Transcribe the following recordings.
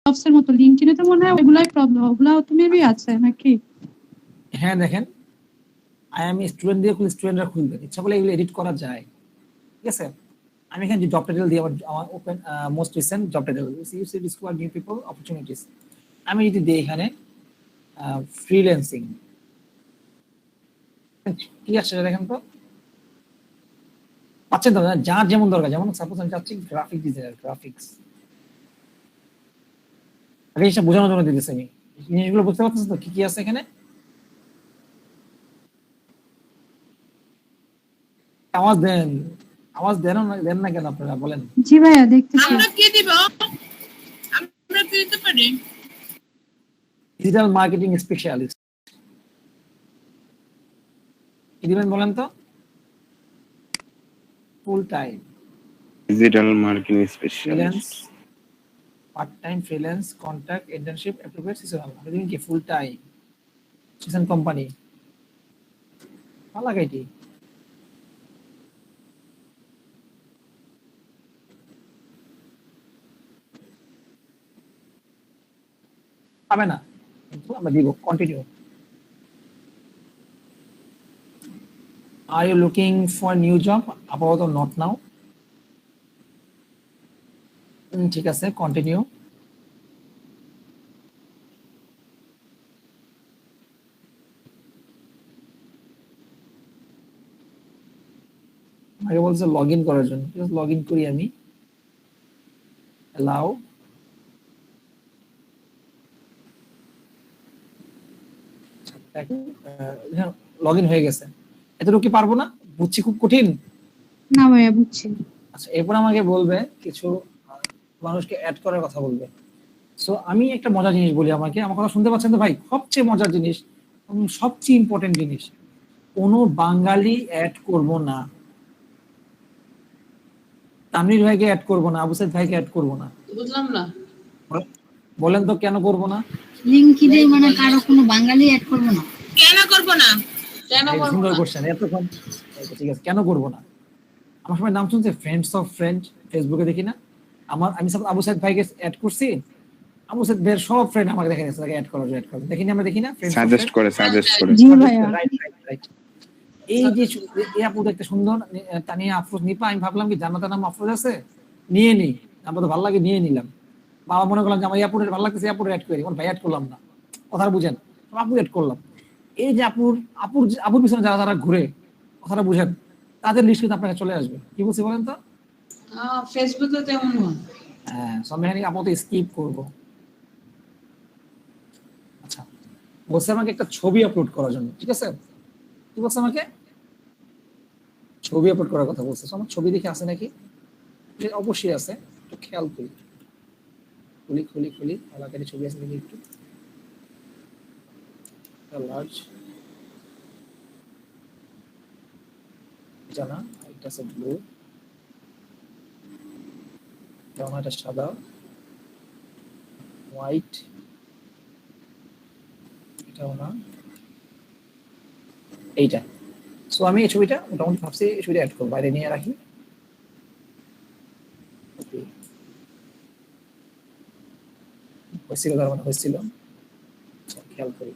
জবসের মতো লিঙ্কডইনে তো মনে হয় ওগুলাই প্রবলেম, ওগুলাও তো মেবি আছে নাকি? হ্যাঁ দেখেন, আই এম স্টুডেন্ট দিয়ে খুলে স্টুডেন্টরা খুলবে, ইচ্ছা করলে এগুলো এডিট করা যায়, ঠিক আছে। আমি এখানে জব টাইটেল দিয়ে আমার open most recent job title you see discover new people opportunities, আমি যদি দিই এখানে ফ্রিল্যান্সিং, কি আসছে দেখেন তো, পাচ্ছেন তো, যার যেমন দরকার, যেমন সাপোজ আমি চাচ্ছি গ্রাফিক ডিজাইনার, গ্রাফিক্স, আগে এটা বোঝানোর জন্য দিতেছি আমি, জিনিসগুলো বুঝতে পারতেছেন তো কি কি আছে এখানে। আওয়াজ দেন, আওয়াজ দেন না, দেন না কেন আপনারা বলেন? জি ভাইয়া দেখতেছি। আমরা কি দিব, আমরা কি দিতে পারি? ডিজিটাল মার্কেটিং স্পেশালিস্ট, কি দিবেন বলেন তো? Full time digital marketing freelance, specialist, part time freelance, contract, internship, appropriate seasonal, আপনি দিবেন কি ফুল টাইম সিজন কোম্পানি, ভালো লাগে এটি। পাবে না, কিন্তু আমরা দিব continue. Are you looking for new job? আপাতত নট নাও, ঠিক আছে কন্টিনিউ। আগে বলছে লগ ইন করার জন্য, লগ ইন করি আমি, অ্যালাউ, লগ ইন হয়ে গেছে। এতটুকু কি পারবো না? বুঝছি খুব কঠিন না ভাইয়া বুঝছি। আচ্ছা, এরপর আমাকে বলবে কিছু মানুষকে অ্যাড করার কথা বলবে। সো আমি একটা মজার জিনিস বলি, আমাকে আমার কথা শুনতে পাচ্ছেন তো ভাই? সবচেয়ে মজার জিনিস এবং সবচেয়ে ইম্পর্টেন্ট জিনিস, কোনো বাঙালি অ্যাড করব না, তামিল ভাইকে অ্যাড করব না, আবু সাইদ ভাইকে অ্যাড করব না। বুঝলাম না, বলেন তো কেন করব না? লিংকডইনে মানে কারো কোনো বাঙালি অ্যাড করব না? কেন করব না? কেন করব সুন্দর না? কোশ্চেন, এতক্ষণ ঠিক আছে, কেন করব না? আমার সবাই নাম শুনছে ফ্রেন্ডস অফ ফ্রেন্ড, ফেসবুকে দেখি না, আমি সব আবু সাইদ ভাইকে অ্যাড করছি, আবু সাইদ ভাইয়ের সব ফ্রেন্ড আমাকে দেখা গেছে, তাকে অ্যাড করা যায়, অ্যাড করা দেখি না, আমরা দেখি না সাজেস্ট করে জি ভাইয়া। Right right right. এই যে এই আপু দেখতে সুন্দর, তানিয়া আফরোজ নিপা, আমি ভাবলাম কি জান্নাতের নাম আফরোজ আছে, নিয়ে নিই, আমার তো ভালো লাগে নিয়ে নিলাম। বাবা মনে করলাম যে আমার ইয়াপুরের ভালো লাগতেছে, ইয়াপুরের অ্যাড করি, ভাই অ্যাড করলাম না, কথা বুঝেন, আপু অ্যাড করলাম। এই যে আপুর পিছনে যারা যারা ঘুরে, কথাটা বুঝেন, তাদের লিস্ট কিন্তু আপনাকে চলে আসবে। কি বলছি বলেন তো? ফেসবুকে তেমন না। হ্যাঁ, সব মেহানি আপাতত স্কিপ করবো। আচ্ছা, বলছে আমাকে একটা ছবি আপলোড করার জন্য, ঠিক আছে? কি বলছে আমাকে? ছবি আপলোড করার কথা বলছে। আমার ছবি দেখে আছে নাকি? অবশ্যই আছে, একটু খেয়াল করি, খুলি খুলি খুলি, এলাকার ছবি আছে নাকি একটু লার্জ জানা, এটা আছে ব্লু, এটা সাদা, হোয়াইট, এটাও না, এইটা। সো আমি এই ছবিটা মোটামুটি ভাবছি এই ছবিটা অ্যাড করবো, বাইরে নিয়ে রাখি। হয়েছিল, তার মানে হয়েছিল। খেয়াল করি,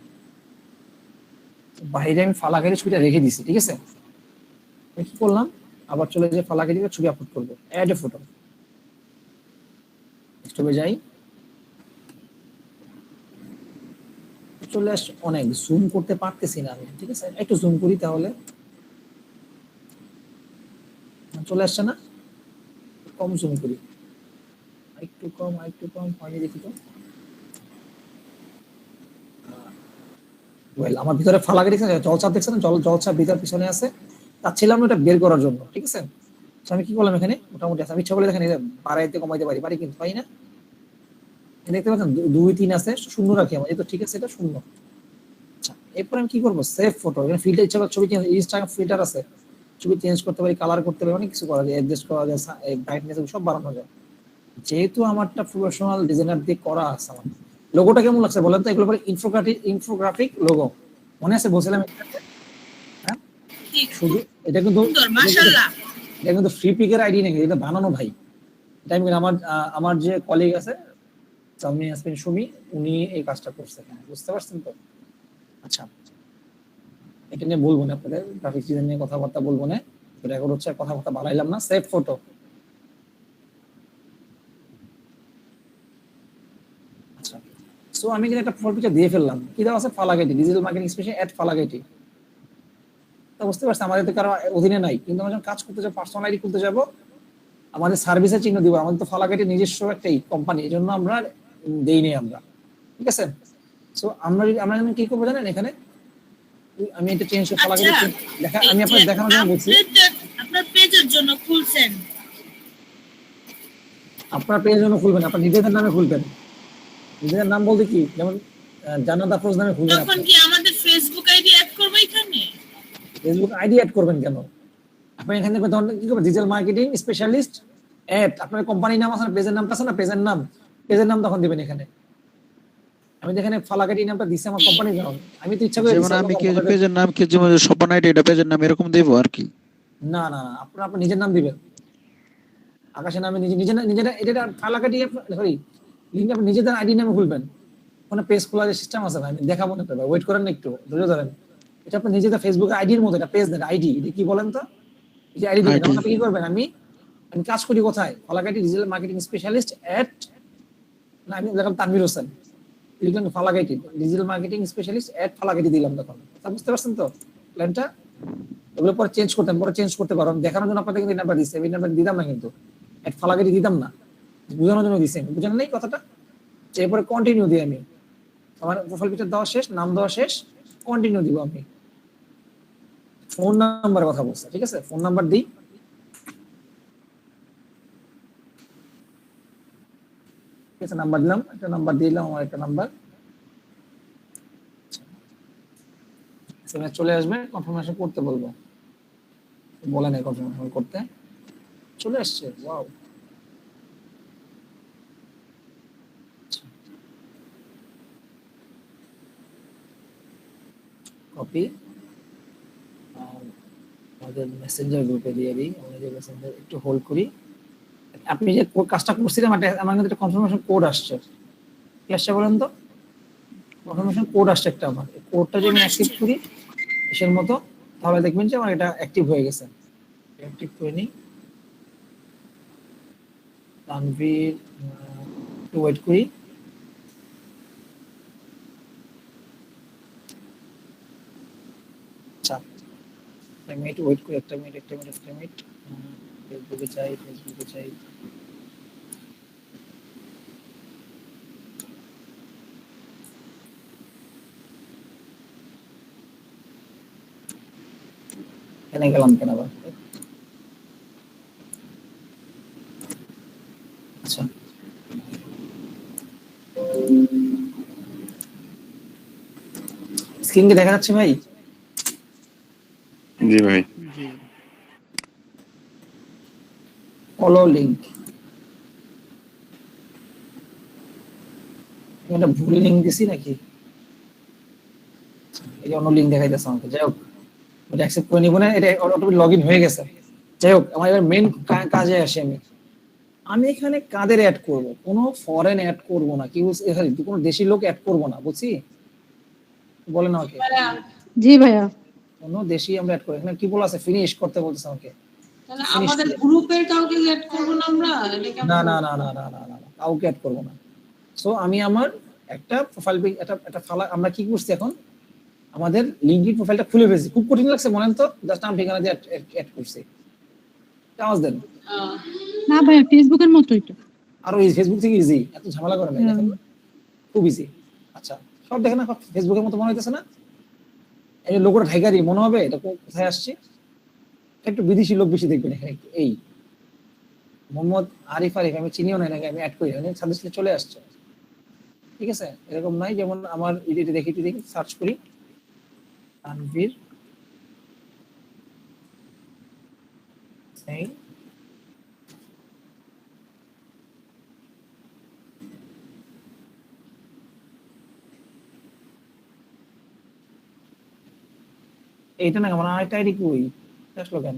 বাইরে আমি ফালাকারি ছবিটা রেখে দিছি, ঠিক আছে? আমি কি করলাম, আবার চলে যে ফালাকারি ছবি আপলোড করবো, অ্যাড এ ফটো, ছবি যাই, চলে আসছে, অনেক জুম করতে পারতেছি না আমি, ঠিক আছে? একটু জুম করি তাহলে, চলে আসছে না? কম জুম করি, একটু কম হয়নি, দেখি তো। আমার ভিতরে ফালাকে দেখছেন, জলছাপ দেখছেন, জলছাপ ভিতর পিছনে আছে, তার ছিলাম এটা বের করার জন্য, ঠিক আছে? আমি কি করলাম, এখানে মোটামুটি আছে, আমি ইচ্ছা করলে দেখেন বাড়াইতে কমাইতে পারি কিন্তু পাই না, দেখতে পাচ্ছেন 2 3 আছে, শূন্য রাখি আমার, এই তো ঠিক আছে, এটা শূন্য। আচ্ছা, এরপর আমি কি করবো, সেভ ফটো, এখানে ফিল্টার, ইচ্ছা ছবি ইনস্টাগ্রাম ফিল্টার আছে, ছবি চেঞ্জ করতে পারি, কালার করতে পারি, অনেক কিছু করা যায়, অ্যাডজাস্ট করা যায়, ব্রাইটনেস সব বাড়ানো যায়। যেহেতু আমারটা প্রফেশনাল ডিজাইনার দিয়ে করা আছে, আমার লোগোটা কেমন লাগছে বলেন তো? এগুলো পরে ইনফোগ্রাফিক লোগো, মনে আছে বলছিলাম? হ্যাঁ, শুধু এটা কিন্তু মাশাআল্লাহ, এটা কিন্তু ফ্রি পিকের আইডি নাকি, এটা বানানো ভাই। এটা আমি আমার যে কলিগ আছে সামি ইয়াসমিন সুমি উনি এই কাজটা করছে এখানে, বুঝতে পারছেন তো? আচ্ছা, এটা নিয়ে বলবো না আপনাদের, গ্রাফিক্স ডিজাইন নিয়ে কথাবার্তা বলবো না, এটা এখন হচ্ছে কথাবার্তা বাড়াইলাম না। Save photo. আচ্ছা, সো আমি কিন্তু একটা প্রোফাইল পিকচার দিয়ে ফেললাম, কি দেওয়া আছে? ফালাকাটি, ডিজিটাল মার্কেটিং স্পেশাল এট ফালাকাটি। তো বুঝতে পারছেন আমাদের তো কারো অধীনে নাই, কিন্তু আমরা যখন কাজ করতে যাবো, পার্সোনাল আইডি খুলতে যাবো, আমাদের সার্ভিসের চিহ্ন দিব। আমাদের তো ফালাকাটি নিজস্ব একটা কোম্পানি, এই জন্য আমরা দেইনি আমরা, ঠিক আছে? সো আমরা কি করবো জানেন? এখানে আমি এটা চেঞ্জ করে ফালাকাটি দেখা, আমি আপনাদের দেখানোর জন্য বলছি। আপনার পেজের জন্য খুলছেন, আপনার পেজের জন্য খুলবেন, আপনার নিজেদের নামে খুলবেন। নিজেদের নাম বলতে কি, যেমন জান্নাত আফরোজ নামে খুলবেন। তখন কি আমাদের ফেসবুক আইডি অ্যাড করব এখানে? ফেসবুক আইডি অ্যাড করবেন কেন? আপনি এখানে তখন কি করবেন? ডিজিটাল মার্কেটিং স্পেশালিস্ট এট, আপনার কোম্পানির নাম আছে না, পেজের নামটা আছে না, পেজের নাম তখন দিবেন এখানে। আমি এখানে ফালাকাটি নামটা দিছি আমার কোম্পানির নাম, আমি তো ইচ্ছা করে যেমন আমি কি পেজের নাম কি যেমন স্বপন আইডি এটা পেজের নাম এরকম দেব আর কি? না না না, আপনার নিজের নাম দিবেন। আকাশের নামে নিজের এটা ফালাকাটি, সরি লিংক আপনি নিজেদের আইডি নামে খুলবেন। কোনো পেজ খোলার সিস্টেম আছে ভাই, আমি দেখাবো না, তবে ওয়েট করেন না একটু, ধৈর্য ধরেন। এটা আপনি নিজেদের ফেসবুক আইডির মতো, এটা পেজ দেন আইডি, এটা কি বলেন তো? এই আইডি দিবেন। তখন আপনি কি করবেন? আমি কাজ করি কোথায়? ফালাকাটি ডিজিটাল মার্কেটিং স্পেশালিস্ট এট, না আমি দেখলাম তানভীর হোসেন, লিখলাম ফালাকাটি ডিজিটাল মার্কেটিং স্পেশালিস্ট এট ফালাকাটি দিলাম। তখন বুঝতে পারছেন তো প্ল্যানটা? ওগুলো পরে চেঞ্জ করতে পারো, দেখানোর জন্য আপনাদের কিন্তু নাম্বার দিচ্ছে, এই নাম্বার দিতাম না, কিন্তু এট ফালাকাটি দিতাম না, বোঝানোর জন্য দিচ্ছি। বুঝেন নাই কথাটা? এরপরে কন্টিনিউ দিই আমি, আমার প্রোফাইল পিকচার দেওয়া শেষ, নাম দেওয়া শেষ, কন্টিনিউ দিব আমি। ফোন নাম্বার কথা বলছে, ঠিক আছে? ফোন নাম্বার দিই, ঠিক আছে? নাম্বার দিলাম, একটা নাম্বার দিলাম, আমার একটা নাম্বার চলে আসবে। কনফার্মেশন করতে বলবো, বলে নাই কনফার্মেশন করতে, চলে আসছে। ওয়াও, কপি আমাদের মেসেঞ্জার গ্রুপে দিয়ে দিই। আমাদের মেসেঞ্জার একটু হোল্ড করি। আপনি যে কাজটা করছিলেন, আমার কাছে একটা কনফার্মেশন কোড আসছে, কি আসছে বলেন তো? কনফার্মেশন কোড আসছে একটা, আমার কোডটা যদি আমি অ্যাক্টিভ করি এর মতো, তাহলে দেখবেন যে আমার এটা অ্যাক্টিভ হয়ে গেছে। অ্যাক্টিভ করে নিই, তানভীর, একটু ওয়েট করি। আচ্ছা, আমি একটু ওয়েট করি, একটা মিনিট। ফেসবুকে চাই কেন গেলাম কেন আবার? আচ্ছা, স্ক্রিন কি দেখা যাচ্ছে ভাই? জি ভাই। ফলো লিংক, এটা ভুল লিংক দিছি নাকি? এই অন্য লিংক দেখাইতেছে আমাকে। যাই হোক, এটা অ্যাকসেপ্ট করে নিব না, এটা অটোমেটিক লগইন হয়ে গেছে। যাই হোক, আমার এবার মেইন কাজে আসি। আমি এখানে কাদের অ্যাড করব? কোনো ফরেন অ্যাড করব না, কি বুঝছি? এখানে কোনো দেশি লোক অ্যাড করব না, বুঝছি? বলেন আমাকে। জি ভাইয়া। কোনো দেশি আমরা অ্যাড করি। এখানে কি বলা আছে? ফিনিশ করতে বলতেছে আমাকে। তাহলে আমাদের গ্রুপের কাউকে অ্যাড করব না আমরা? এটা কেমন? না না না না না না না, কাউকে অ্যাড করব না। সো আমি আমার একটা প্রোফাইল একটা ফালা, আমরা কি করছি এখন? আমাদের লিংকডইন প্রোফাইলটা খুলে ফেলছি। খুব কঠিন লাগছে বলেন তো? জাস্ট নাম ঠিকানা দিয়ে অ্যাড করছি। কাজ দেন না ভাইয়া, ফেসবুকের মতোই তো। আরো এই ফেসবুক থেকে ইজি, এত ঝামেলা করে না, দেখেন খুব ইজি। আচ্ছা, সব দেখেন না, ফেসবুকের মতো মনে হইতেছে না? এই লোকটা ঢাইকারি মনে হবে, এটা কোথায় আসছে? একটু বিদেশি লোক বেশি দেখবেন এখানে। এই মোহাম্মদ আরিফ, আমি চিনিও না, নাকি আমি অ্যাড করি, সাজেস্টে চলে আসছে, ঠিক আছে? এরকম নাই। যেমন আমার এডিটে দেখি, সার্চ করি তানভীর, এই এইটা না, আমার আরেকটা আইডি কই আসলো কেন?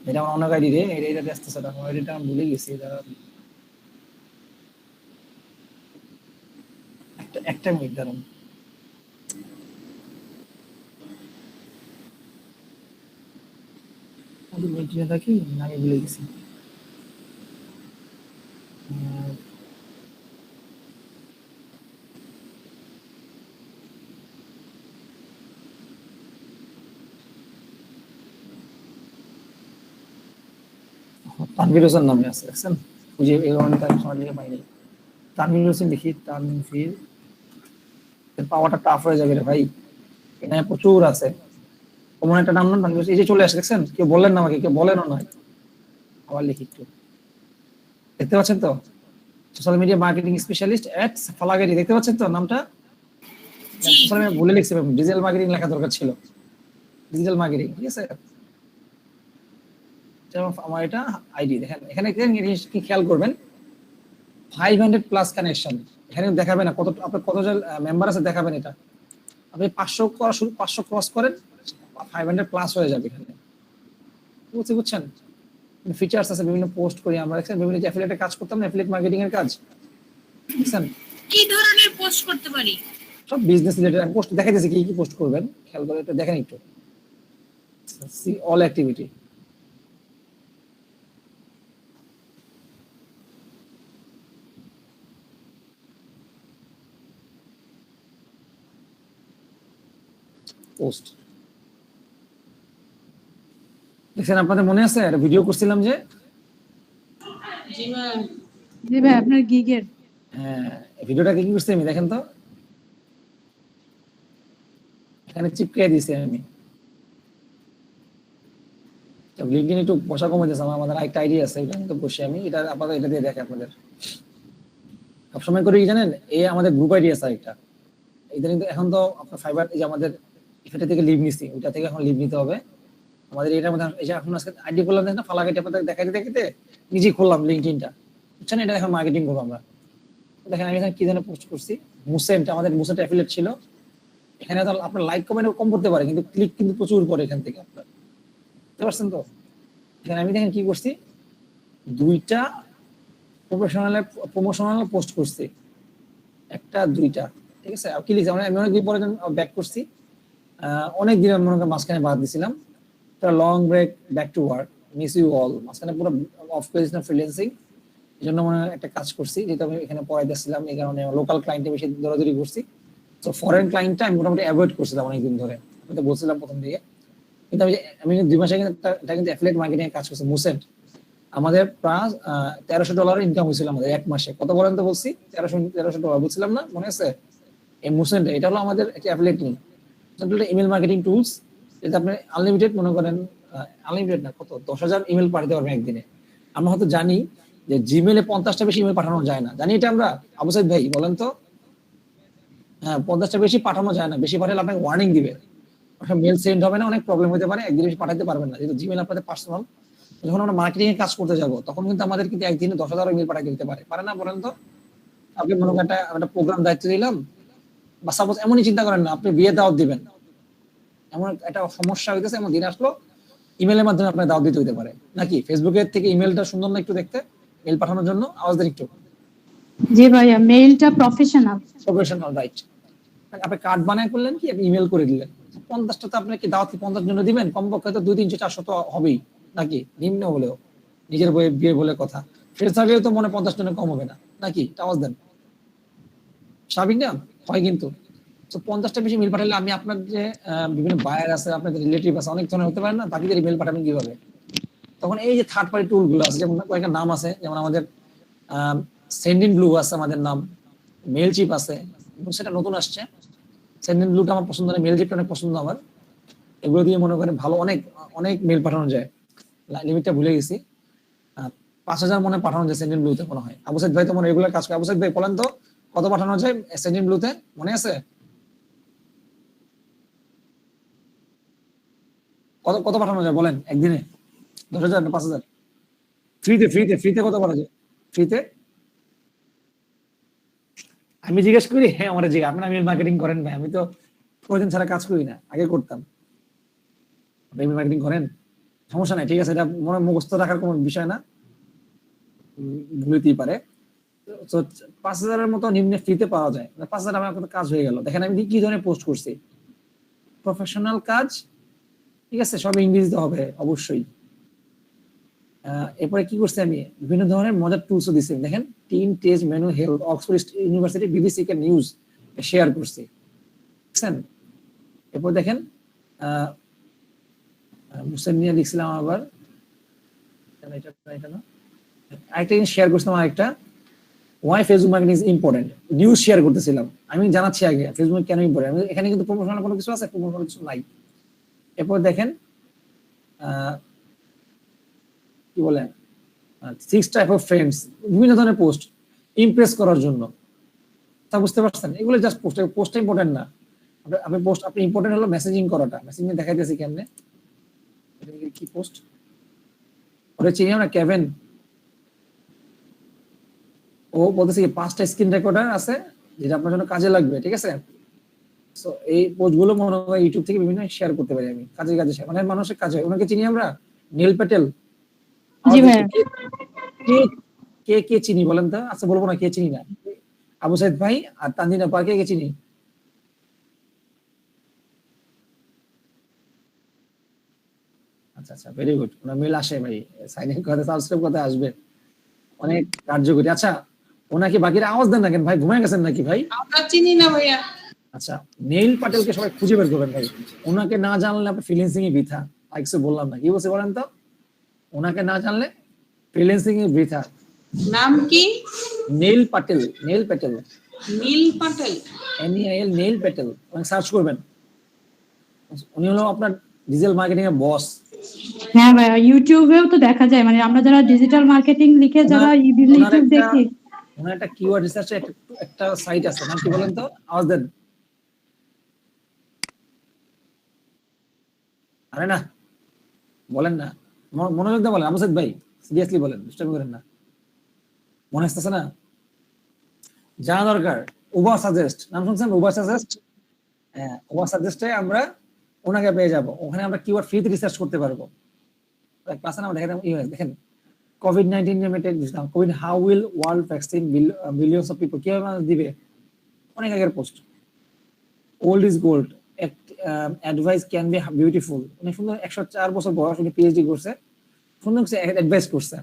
এটা এটা আমার অনেক আইডি রে, এটা আসতেছে, আমার আইডিটা আমি ভুলে গেছি। এটা একটা মিনিট দাঁড়ান। আমি মিটিয়ে থাকি না, আমি ভুলে গেছি। তানভীর হোসেন নামে আছে, দেখছেন? বুঝে এই কারণে তার সমাজ লিখে পাইনি। তানভীর হোসেন লিখি, তানভীর, পাওয়াটা টাফ হয়ে যাবে রে ভাই, এখানে প্রচুর আছে। কোন একটা নাম না, তানভীর হোসেন, এই যে চলে আসে, দেখছেন? কেউ বললেন না আমাকে, কেউ বলেনও না। আবার লিখি একটু, দেখতে পাচ্ছেন তো? সোশ্যাল মিডিয়া মার্কেটিং স্পেশালিস্ট এট ফালাগাড়ি, দেখতে পাচ্ছেন তো নামটা? সোশ্যাল মিডিয়া ভুলে লিখছি, ডিজিটাল মার্কেটিং লেখা দরকার ছিল, ডিজিটাল মার্কেটিং, ঠিক আছে? আমার এটা আইডি দেখেন, এখানে কি খেয়াল করবেন, 500 প্লাস কানেকশন, এখানে দেখাবে না কত আপনার কতজন মেম্বার আছে, দেখাবেন এটা। আপনি 500 করা শুরু, 500 ক্রস করেন, 500 প্লাস হয়ে যাবে এখানে, বুঝছেন? ফিচার্স আছে, বিভিন্ন পোস্ট করি আমরা, দেখছেন? বিভিন্ন অ্যাফিলিয়েটে কাজ করতাম না, অ্যাফিলিয়েট মার্কেটিং এর কাজ, দেখছেন? কি ধরনের পোস্ট করতে পারি? সব বিজনেস রিলেটেড পোস্ট দেখাইতেছি, কি কি পোস্ট করবেন খেয়াল করে এটা দেখেন একটু। সি অল অ্যাক্টিভিটি, পোস্ট দেখছেন? আপনাদের মনে আছে একটা ভিডিও করছিলাম যে, জি ম্যাম। জি ভাই, আপনার গিগের হ্যাঁ, ভিডিওটা কি করছি আমি, দেখেন তো, এখানে চিপকে দিয়েছি আমি। লিঙ্কডিন একটু বসা কমে দিয়েছে, আমাদের আরেকটা আইডি আছে, এটা কিন্তু বসে আমি এটা আপাতত এটা দিয়ে দেখে আপনাদের সবসময় করি, কি জানেন? এই আমাদের গ্রুপ আইডি আছে একটা, ইদানিং এখন তো আপনার ফাইবার, এই যে আমাদের এটা থেকে লিভ নিছি, ওইটা থেকে এখন লিভ নিতে হবে আমাদের। এটার মধ্যে এই যে এখন আজকে আইডি করলাম, দেখেন ফালাকাইটা আপনাদের দেখাইতে দেখাইতে নিজেই খুললাম লিঙ্কডিনটা, বুঝছেন? এটা এখন মার্কেটিং করবো আমরা। দেখেন আমি এখানে কি ধরনের পোস্ট করছি, মুসেন্ট, আমাদের মুসেন্ট অ্যাফিলিয়েট ছিল। এখানে তো আপনার লাইক কমেন্ট কম করতে পারে, কিন্তু ক্লিক কিন্তু প্রচুর করে এখান থেকে আপনার, বুঝতে পারছেন তো? এখানে আমি দেখেন কি করছি, 2টা প্রমোশনাল পোস্ট করছি, একটা 2টা, ঠিক আছে? কি লিখছি আমি, অনেকদিন পরে ব্যাক করছি, অনেক দিন মনে করেন মাঝখানে বাদ দিছিলাম, long break, back to work, miss you all, মাঝখানে পুরো অফ করে দিয়েছিলাম ফ্রিল্যান্সিং, এই জন্য মনে হয় একটা কাজ করছি, যেটা আমি এখানে পড়াইতেছিলাম, এই কারণে লোকাল ক্লায়েন্টে বেশি দৌড়াদৌড়ি করছি। তো ফরেন ক্লায়েন্টটা আমি মোটামুটি অ্যাভয়েড করছিলাম অনেকদিন ধরে, আমি তো বলছিলাম প্রথম দিকে। কিন্তু আমি 2 মাসে কিন্তু এটা কিন্তু অ্যাফিলিয়েট মার্কেটিং এ কাজ করছি, মুসেন্ট। আমাদের প্রায় $1300 ইনকাম হয়েছিল আমাদের এক মাসে। কত বলেন তো? বলছি $1300 বলছিলাম না, মনে আছে? এই মুসেন্ট, এটা হলো আমাদের একটা affiliate link, email marketing tools, যেটা আপনি আনলিমিটেড মনে করেন, আনলিমিটেড না, কত 10,000 ইমেল পাঠাতে পারবেন একদিনে। আমরা হয়তো জানি যে জিমেলে 50টা বেশি ইমেল পাঠানো যায় না, জানি এটা আমরা? আবু সাইদ ভাই বলেন তো? হ্যাঁ, 50টা বেশি পাঠানো যায় না, বেশি পাঠালে আপনাকে ওয়ার্নিং দিবে, মেল সেন্ড হবে না, অনেক প্রবলেম হতে পারে, একদিন বেশি পাঠাতে পারবেন না, যেহেতু জিমেল আপনাদের পার্সোনাল। যখন আমরা মার্কেটিং এ কাজ করতে যাব, তখন কিন্তু আমাদের কিন্তু একদিনে 10,000 ইমেল পাঠাতে দিতে পারে না? বলেন তো? আপনি মনে করেন একটা প্রোগ্রাম দায়িত্ব দিলাম, বা সাপোজ এমনই চিন্তা করেন না, আপনি বিয়ে দাওয়াত দিবেন, এমন একটা সমস্যা হইতেছে, এমন দিন আসলো, ইমেলের মাধ্যমে আপনার দাওয়াত দিতে হতে পারে নাকি? ফেসবুকের থেকে ইমেলটা সুন্দর না একটু দেখতে, মেল পাঠানোর জন্য? আওয়াজ দেন একটু। জি ভাইয়া, মেইলটা প্রফেশনাল, রাইট। আপনি কার্ড বানায় করলেন কি, আপনি ইমেল করে দিলেন, 50টা তো আপনি কি দাওয়াত 50 জন্য দিবেন? কমপক্ষে তো 200, 300, 400 তো হবেই নাকি, নিম্ন হলেও, নিজের বিয়ে বলে কথা। ফ্রেন্ড সার্কেলে তো মনে 50 জনের কম হবে না নাকি? আওয়াজ দেন, স্বাভাবিক না হয়? কিন্তু তো 50টা বেশি মেল পাঠালে, আমি আপনার যে বিভিন্ন বায়ার আছে, আপনাদের রিলেটিভ আছে, অনেক ধরনের হতে পারে না, বাকিদের ইমেল পাঠাবেন কিভাবে? তখন এই যে থার্ড পার্টি টুল গুলো আছে, যেমন কয়েকটা নাম আছে, যেমন আমাদের সেন্ডিং ব্লু আছে, আমাদের নাম মেল চিপ আছে, সেটা নতুন আসছে। সেন্ডিং ব্লুটা আমার পছন্দ, মেল চিপটা অনেক পছন্দ আমার। এগুলো দিয়ে মনে করেন ভালো অনেক অনেক মেল পাঠানো যায়, লিমিটটা ভুলে গেছি, 5,000 মনে পাঠানো যায় সেন্ডিং ব্লুতে মনে হয়। আবু সাইদ ভাই তো মনে রেগুলার কাজ করে। আবু সাইদ ভাই বলেন তো কত পাঠানো যায় সেন্ডিং ব্লুতে, মনে আছে? কত কত পাঠানো যায় বলেন একদিনে? 10,000 না 5,000? ফ্রিতে কত পাঠা যায় ফ্রিতে? আমি জিজ্ঞেস করি, হ্যাঁ আমার জিজ্ঞাসা, আপনারা মেল মার্কেটিং করেন ভাই? আমি তো প্রতিদিন ছাড়া কাজ করি না, আগে করতাম। মেল মার্কেটিং করেন? সমস্যা নাই, ঠিক আছে, এটা মনে মুখস্থ রাখার কোনো বিষয় না, ভুলতেই পারে। তো 5,000-এর মতো নিম্নে ফ্রিতে পাওয়া যায়, 5,000 আমার একটা কাজ হয়ে গেল। দেখেন আমি কি ধরনের পোস্ট করছি, প্রফেশনাল কাজ, ঠিক আছে, সব ইংরেজিতে হবে অবশ্যই। এরপরে কি করছি আমি, বিভিন্ন ধরনের মজার টুলসও দিচ্ছি। দেখেন team test menu health Oxford university BBC কে নিউজ শেয়ার করছি, বুঝছেন। এরপর দেখেন মুসলিম নিয়ে লিখছিলাম আবার, আরেকটা জিনিস শেয়ার করছিলাম, আরেকটা why Facebook marketing is important, news share করতেছিলাম। আমি জানাচ্ছি আগে ফেসবুক কেন ইম্পর্টেন্ট, এখানে কিন্তু প্রমোশনাল কোনো কিছু আছে, প্রমোশনাল কিছু নাই। এরপর দেখেন কি বলে 6 টাইপ অফ ফ্রেন্ডস, বিভিন্ন ধরনের পোস্ট ইমপ্রেস করার জন্য, তা বুঝতে পারছেন। এগুলো জাস্ট পোস্টটা ইম্পর্টেন্ট না, আপনি ইম্পর্টেন্ট হলো মেসেজিং করাটা। মেসেজিং দেখাইতেছি কেমনে, কি পোস্ট ওরে চিনি আমরা কেভেন, ও বলতেছে কি 5টা স্ক্রিন রেকর্ডার আছে যেটা আপনার জন্য কাজে লাগবে, ঠিক আছে। সো এই পোস্টগুলো মনে হয় ইউটিউব থেকে বিভিন্ন শেয়ার করতে পারি আমি, কাজে মানে মানুষের কাজে। ওনাকে চিনি আমরা, নীল প্যাটেল। জি ভাই। কে কে চিনি বলেন তো? আচ্ছা বলবো না কে চিনি না, আবু সাইদ ভাই আর তানজিনা পা, কে চিনি? আচ্ছা আচ্ছা, ভেরি গুড, ওনার মেল আসে ভাই, সাইন ইন করতে, সাবস্ক্রাইব করতে আসবে, অনেক কার্যকরী। আচ্ছা ওনাকে বাকিরা আওয়াজ দেন না কেন ভাই, ঘুমায় গেছেন নাকি ভাই? আমরা চিনি না ভাইয়া। আচ্ছা নীল পাটেলকে সবাই খুঁজে বের করবেন ভাই, ওনাকে না জানলে আপনার ফ্রিল্যান্সিং এ বৃথা। আর কিছু বললাম না, কি বলছে বলেন তো, ওনাকে না জানলে ফ্রিল্যান্সিং এ বৃথা। নাম কি? নীল পাটেল, নীল প্যাটেল, নীল পাটেল, NEIL, নীল প্যাটেল, সার্চ করবেন। উনি হলো আপনার ডিজিটাল মার্কেটিং এর বস। হ্যাঁ ভাই, ইউটিউবেও তো দেখা যায়, মানে আমরা যারা ডিজিটাল মার্কেটিং লিখে যারা বিভিন্ন ইউটিউব দেখি, ওনার একটা কিওয়ার্ড রিসার্চের একটা সাইট আছে, নাম কি বলেন তো, আওয়াজ দেন। আরে না বলেন না, মনোযোগ দিয়ে বলেন আবু সাইদ ভাই, সিরিয়াসলি বলেন, ডিস্টার্ব করেন না, মনে আসতেছে না? জানা দরকার। উবার সাজেস্ট, নাম শুনছেন? উবার সাজেস্ট, হ্যাঁ উবার সাজেস্টে আমরা ওনাকে পেয়ে যাব। ওখানে আমরা কিওয়ার্ড ফ্রিতে রিসার্চ করতে পারবো। ক্লাসে আমরা দেখেন কোভিড-19 রিলেটেড দিলাম, Covid how will world vaccine billions of people, কিভাবে মানুষ দিবে, অনেক আগের post. Old is gold, advice can be beautiful, অনেক সুন্দর, 104 বছর বয়স, উনি পিএইচডি করছে, সুন্দর অ্যাডভাইস করছে।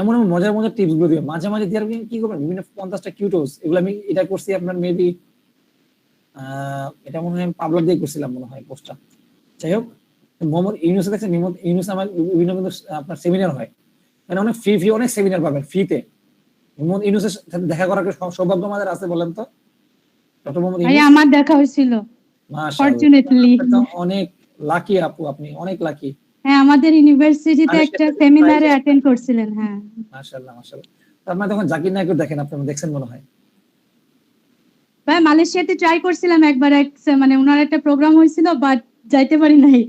এমন এমন মজার মজার টিপস গুলো দিবে মাঝে মাঝে দিয়ে, কি করবেন বিভিন্ন 50টা কিউটোস, এগুলো আমি এটা করছি আপনার মেবি এটা মনে হয় পাবলার দিয়ে করছিলাম মনে হয় পোস্টটা। যাই হোক, মোহাম্মদ ইউনুস দেখছেন, মোহাম্মদ ইউনুস আমার বিভিন্ন কিন্তু আপনার সেমিনার হয়, মানে অনেক ফ্রি অনেক সেমিনার পাবেন ফ্রিতে। মোহাম্মদ ইউনুসের সাথে দেখা করার সৌভাগ্য আমাদের আছে বলেন তো, ডক্টর মোহাম্মদ ভাই ইউনুস। আমার দেখা হয়েছিল মাশাআল্লাহ, ফরচুনেটলি। অনেক লাকি আপু, আপনি অনেক লাকি। হ্যাঁ, আমাদের ইউনিভার্সিটিতে একটা সেমিনারে অ্যাটেন্ড করছিলেন। হ্যাঁ মাশাআল্লাহ মাশাআল্লাহ। তার মানে তখন জাকির নায়কও দেখেন, আপনি দেখছেন মনে হয়। ভাই মালয়েশিয়াতে ট্রাই করছিলাম একবার, মানে ওনার একটা প্রোগ্রাম হয়েছিল, বাট যাইতে পারি নাই।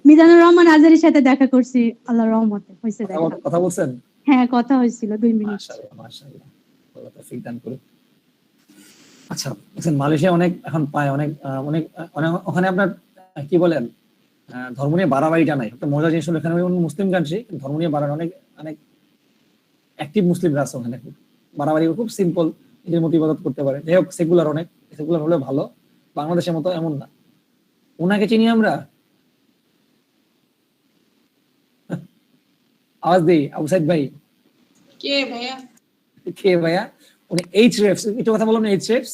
মিজানুর রহমান আজারির সাথে দেখা করছি, আল্লাহর রহমতে হয়েছে দেখা। কথা বলছেন? হ্যাঁ কথা হয়েছিল 2 মিনিট। মাশাআল্লাহ মাশাআল্লাহ, আল্লাহ তৌফিক দান করুন। আচ্ছা দেখেন মালয়েশিয়া অনেক এখন পায়, অনেক অনেক ওখানে আপনার কি বলেন ধর্ম নিয়ে বাড়াবাড়িটা নাই। একটা মজার জিনিস হলো, এখানে মুসলিম কান্ট্রি, ধর্ম নিয়ে বাড়ানো অনেক অনেক অ্যাক্টিভ মুসলিমরা আছে ওখানে, বাড়াবাড়ি খুব সিম্পল, নিজের মতো ইবাদত করতে পারে। যাই হোক সেকুলার, অনেক সেকুলার হলে ভালো, বাংলাদেশের মতো এমন না। ওনাকে চিনি আমরা, আওয়াজ দিই আবু সাইদ ভাই। কে ভাইয়া? কে ভাইয়া? উনি এইচরেফস, একটু কথা বললাম না, এইচরেফস,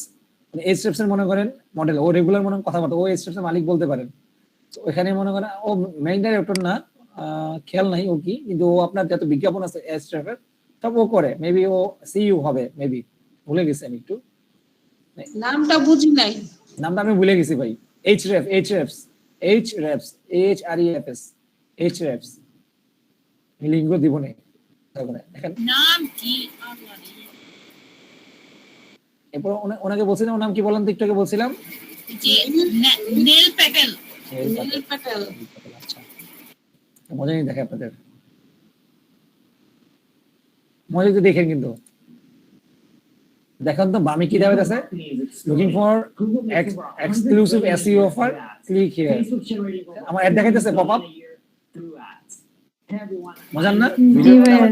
মানে এইচরেফস এর মনে করেন মডেল, ও রেগুলার মনে কথাবার্তা, ও এইচরেফস এর মালিক বলতে পারেন। ওখানে মনে করেন ও মেইন ডাইরেক্টর না, খেয়াল নাই ও কি, কিন্তু ও আপনার যত বিজ্ঞাপন আছে এইচরেফের সব ও করে, মেবি ও সিইও হবে, মেবি ভুলে গেছি আমি একটু নামটা বুঝি নাই, নামটা আমি ভুলে গেছি ভাই। এইচরেফস এইচরেফস লিঙ্গ দিবনে দেখেন নাম কি? এরপর ওনাকে বলছিলাম, ওর নাম কি বলেন তো, একটু আগে বলছিলাম যে নীল প্যাটেল। নীল পাটেল। আচ্ছা মজা নেই দেখে আপনাদের, মজা তো দেখেন, কিন্তু দেখেন তো বামে কি দেওয়া আছে, looking for exclusive SEO offer, click here. আমার অ্যাড দেখাইতেছে পপ আপ, মজার না? জি ভাইয়া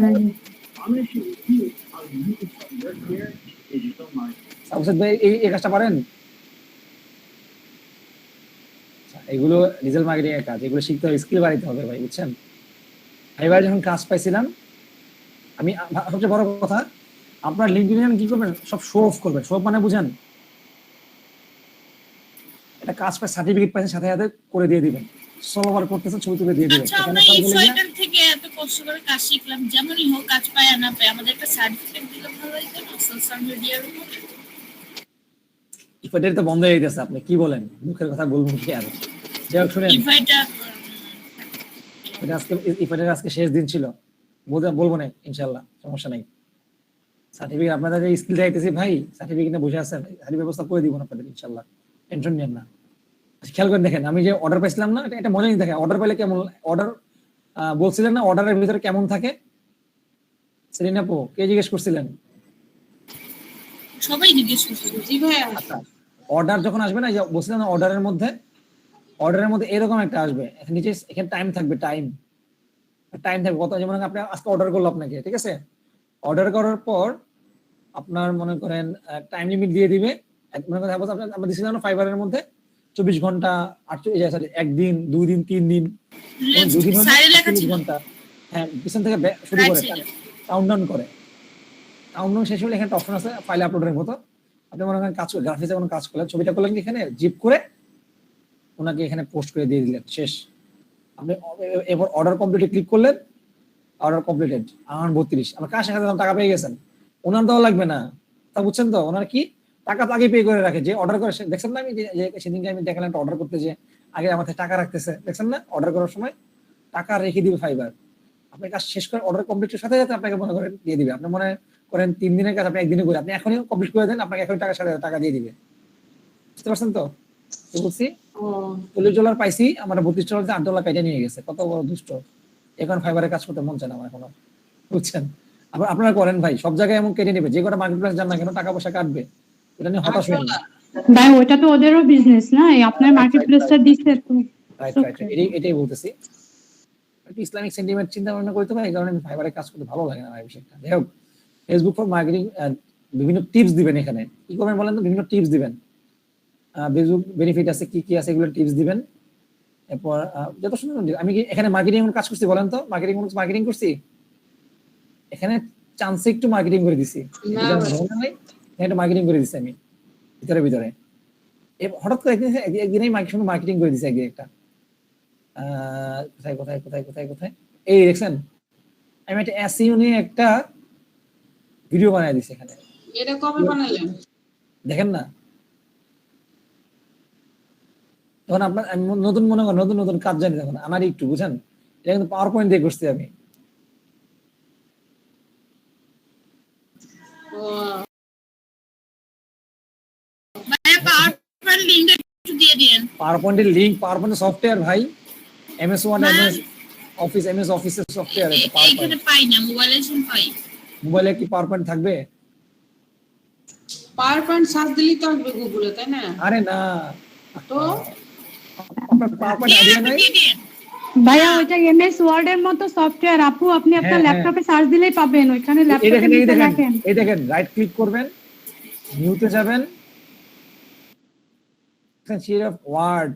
সাবসেট ভাই এই কাজটা পারেন? এগুলো ডিজিটাল মার্কেটিং এর কাজ, এগুলো শিখতে হবে, স্কিল বাড়াইতে হবে ভাই, বুঝছেন? এবার যখন কাজ পাইছিলাম আমি, সবচেয়ে বড় কথা, আপনার লিঙ্কডইনে কি করবেন, সব শো অফ করবেন। শো অফ মানে বুঝেন, একটা কাজ পাই, সার্টিফিকেট পাইছেন, সাথে সাথে করে দিয়ে দিবেন। সলভার করতেছেন, ছবি তুলে দিয়ে দিবেন। আচ্ছা, আমরা এই সোয়েটার থেকে এত কষ্ট করে কাজ শিখলাম, যেমনই হোক কাজ পায় না পায়, আমাদের একটা সার্টিফিকেট দিলে ভালো হতো না সোশ্যাল মিডিয়ার উপর? ইফাইটার তো বন্ধ হয়ে গেছে, আপনি কি বলেন? মুখের কথা বলবো কি আর? যাই হোক শুনেন, ইফাইটার আজকে শেষ দিন ছিল, বলবো না ইনশাল্লাহ, সমস্যা নাই। সার্টিফিকেট আপনাদের স্কিল চাইতেছি ভাই, সার্টিফিকেট নিয়ে বসে আছেন, সার্টিফিকেট ব্যবস্থা করে দিব আপনাদের ইনশাল্লাহ, টেনশন নেন না। খেয়াল করে দেখেন, আমি যে অর্ডার পাইছিলাম না, এটা মজা নিয়ে দেখেন, অর্ডার পাইলে কেমন, অর্ডার বলছিলেন না অর্ডারের ভিতরে কেমন থাকে? সেলিনা আপু, কে জিজ্ঞেস করছিলেন? সবাই জিজ্ঞেস করছে। জি ভাইয়া। আচ্ছা, অর্ডার যখন আসবে না, বলছিলাম না অর্ডারের মধ্যে এরকম একটা আসবে, নিচে এখানে টাইম থাকবে, টাইম থাকবে কত, যেমন আপনি আজকে অর্ডার করলো আপনাকে, ঠিক আছে? অর্ডার করার পর আপনার মনে করেন টাইম লিমিট দিয়ে দিবে, মনে করেন আমরা দিয়েছিলাম না ফাইবারের মধ্যে 24 ঘন্টা, 48, একদিন, 2 দিন, 3 দিন, 2 দিন 48 ঘন্টা। হ্যাঁ, পিছন থেকে শুরু করে কাউন্টডাউন করে, কাউন্টডাউন শেষ হলে এখানে অপশন আছে ফাইল আপলোডের মতো। আপনি মনে করেন কাজ, গ্রাফিক্সে কোনো কাজ করলেন, ছবিটা করলেন, এখানে জিপ করে ওনাকে এখানে পোস্ট করে দিয়ে দিলেন, শেষ। আপনি এবার অর্ডার কমপ্লিটে ক্লিক করলেন, অর্ডার কমপ্লিটেড, 32, আমার কাজ শেখাতে টাকা পেয়ে গেছেন, ওনার দেওয়া লাগবে না, তা বুঝছেন তো? ওনার কি টাকা তো আগে পে করে রাখে, যে অর্ডার করে, দেখছেন না? আমি সেদিনকে আমি দেখালাম অর্ডার করতে, যে আগে আমার টাকা রাখতেছে, দেখছেন না? অর্ডার করার সময় টাকা রেখে দিবে ফাইবার, আপনার কাজ শেষ করে অর্ডার কমপ্লিটের সাথে সাথে আপনাকে মনে করেন দিয়ে দিবে। আপনি মনে করেন 3 দিনের কাজ আপনি একদিনে করে, আপনি এখনই কমপ্লিট করে দেন, আপনাকে এখনই টাকা দিয়ে দিবে, বুঝতে পারছেন তো? বলছি $40 পাইছি, আমার $32 $8 কাইটা নিয়ে গেছে, কত বড় দুষ্ট। এখন ফাইবারে কাজ করতে মন চায় না আমার এখনো, বুঝছেন? আপনারা করেন ভাই, সব জায়গায় এমন কেটে নেবে, যে কটা মার্কেট প্লেস যান না কেন টাকা পয়সা কাটবে, এটা নিয়ে হতাশ হবেন না ভাই, ওটা তো ওদেরও বিজনেস না, আপনার মার্কেট প্লেসটা দিচ্ছে তো। রাইট, এটাই বলতেছি। ইসলামিক সেন্টিমেন্ট চিন্তা ভাবনা করতে পারি, এই কারণে ফাইবারে কাজ করতে ভালো লাগে না ভাই বিষয়টা। যাই হোক, ফেসবুক ফর মার্কেটিং বিভিন্ন টিপস দিবেন, এখানে কি করবেন বলেন তো? বিভিন্ন টিপস দিবেন, ফেসবুক বেনিফিট আছে কি কি আছে, এগুলো টিপস দিবেন। এরপর যত সুন্দর, আমি কি এখানে মার্কেটিং কাজ করছি বলেন তো? মার্কেটিং করছি এখানে, চান্সে একটু মার্কেটিং করে দিছি, একটু মার্কেটিং করে দিছি আমি ভিতরে। হঠাৎ করে একদিনেই মার্কেটিং করে দিছি, একদিন একটা কোথায় এই দেখছেন, আমি একটা এসইও নিয়ে একটা ভিডিও বানাই দিছি এখানে। এটা কবে বানাইলেন? দেখেন না, তখন আপনার নতুন মনে করেন, নতুন কাজ জানি, তখন আমার একটু বুঝেন, এটা কিন্তু পাওয়ার পয়েন্ট দিয়ে করছি আমি। পাওয়ার পয়েন্টের লিংক, পাওয়ার পয়েন্টের সফটওয়্যার ভাই, এমএস ওয়ার্ড, এমএস অফিসের সফটওয়্যার, এটা পাওয়ার পয়েন্ট পাই না, মোবাইলে পাই। মোবাইলে কি পাওয়ার পয়েন্ট থাকবে? পাওয়ার পয়েন্ট সার্চ দিলেই তো আসবে গুগলে, তাই না? আরে না, তো আপনার পাওয়ার পয়েন্ট আইডিয়া নাই ভাইয়া, ওইটা এমএস ওয়ার্ড এর মতো সফটওয়্যার, আপু আপনি আপনার ল্যাপটপে সার্চ দিলেই পাবেন, ওইখানে ল্যাপটপে নিচে রাখেন, এই দেখেন, রাইট ক্লিক করবেন, নিউতে যাবেন, sheet of Word,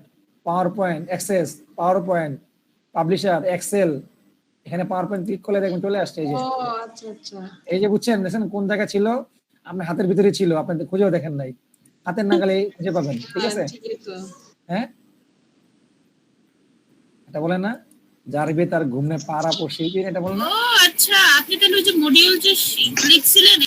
PowerPoint, Access, PowerPoint, Publisher, Excel, এখানে পাওয়ার পয়েন্ট ক্লিক করলে দেখুন চলে আসছে। এই যে আচ্ছা, এই যে বুঝছেন, দেখেন কোন জায়গা ছিল, আপনার হাতের ভিতরে ছিল, আপনি খুঁজেও দেখেন নাই, হাতের নাগালে খুঁজে পাবেন, ঠিক আছে? হ্যাঁ, এটা বলে না, যারবে তার ঘুমনে পাড়া পড়ছে, এটা বলে না? ও আচ্ছা, আপনি তাহলে ওই যে মডিউল যে লিখছিলেন,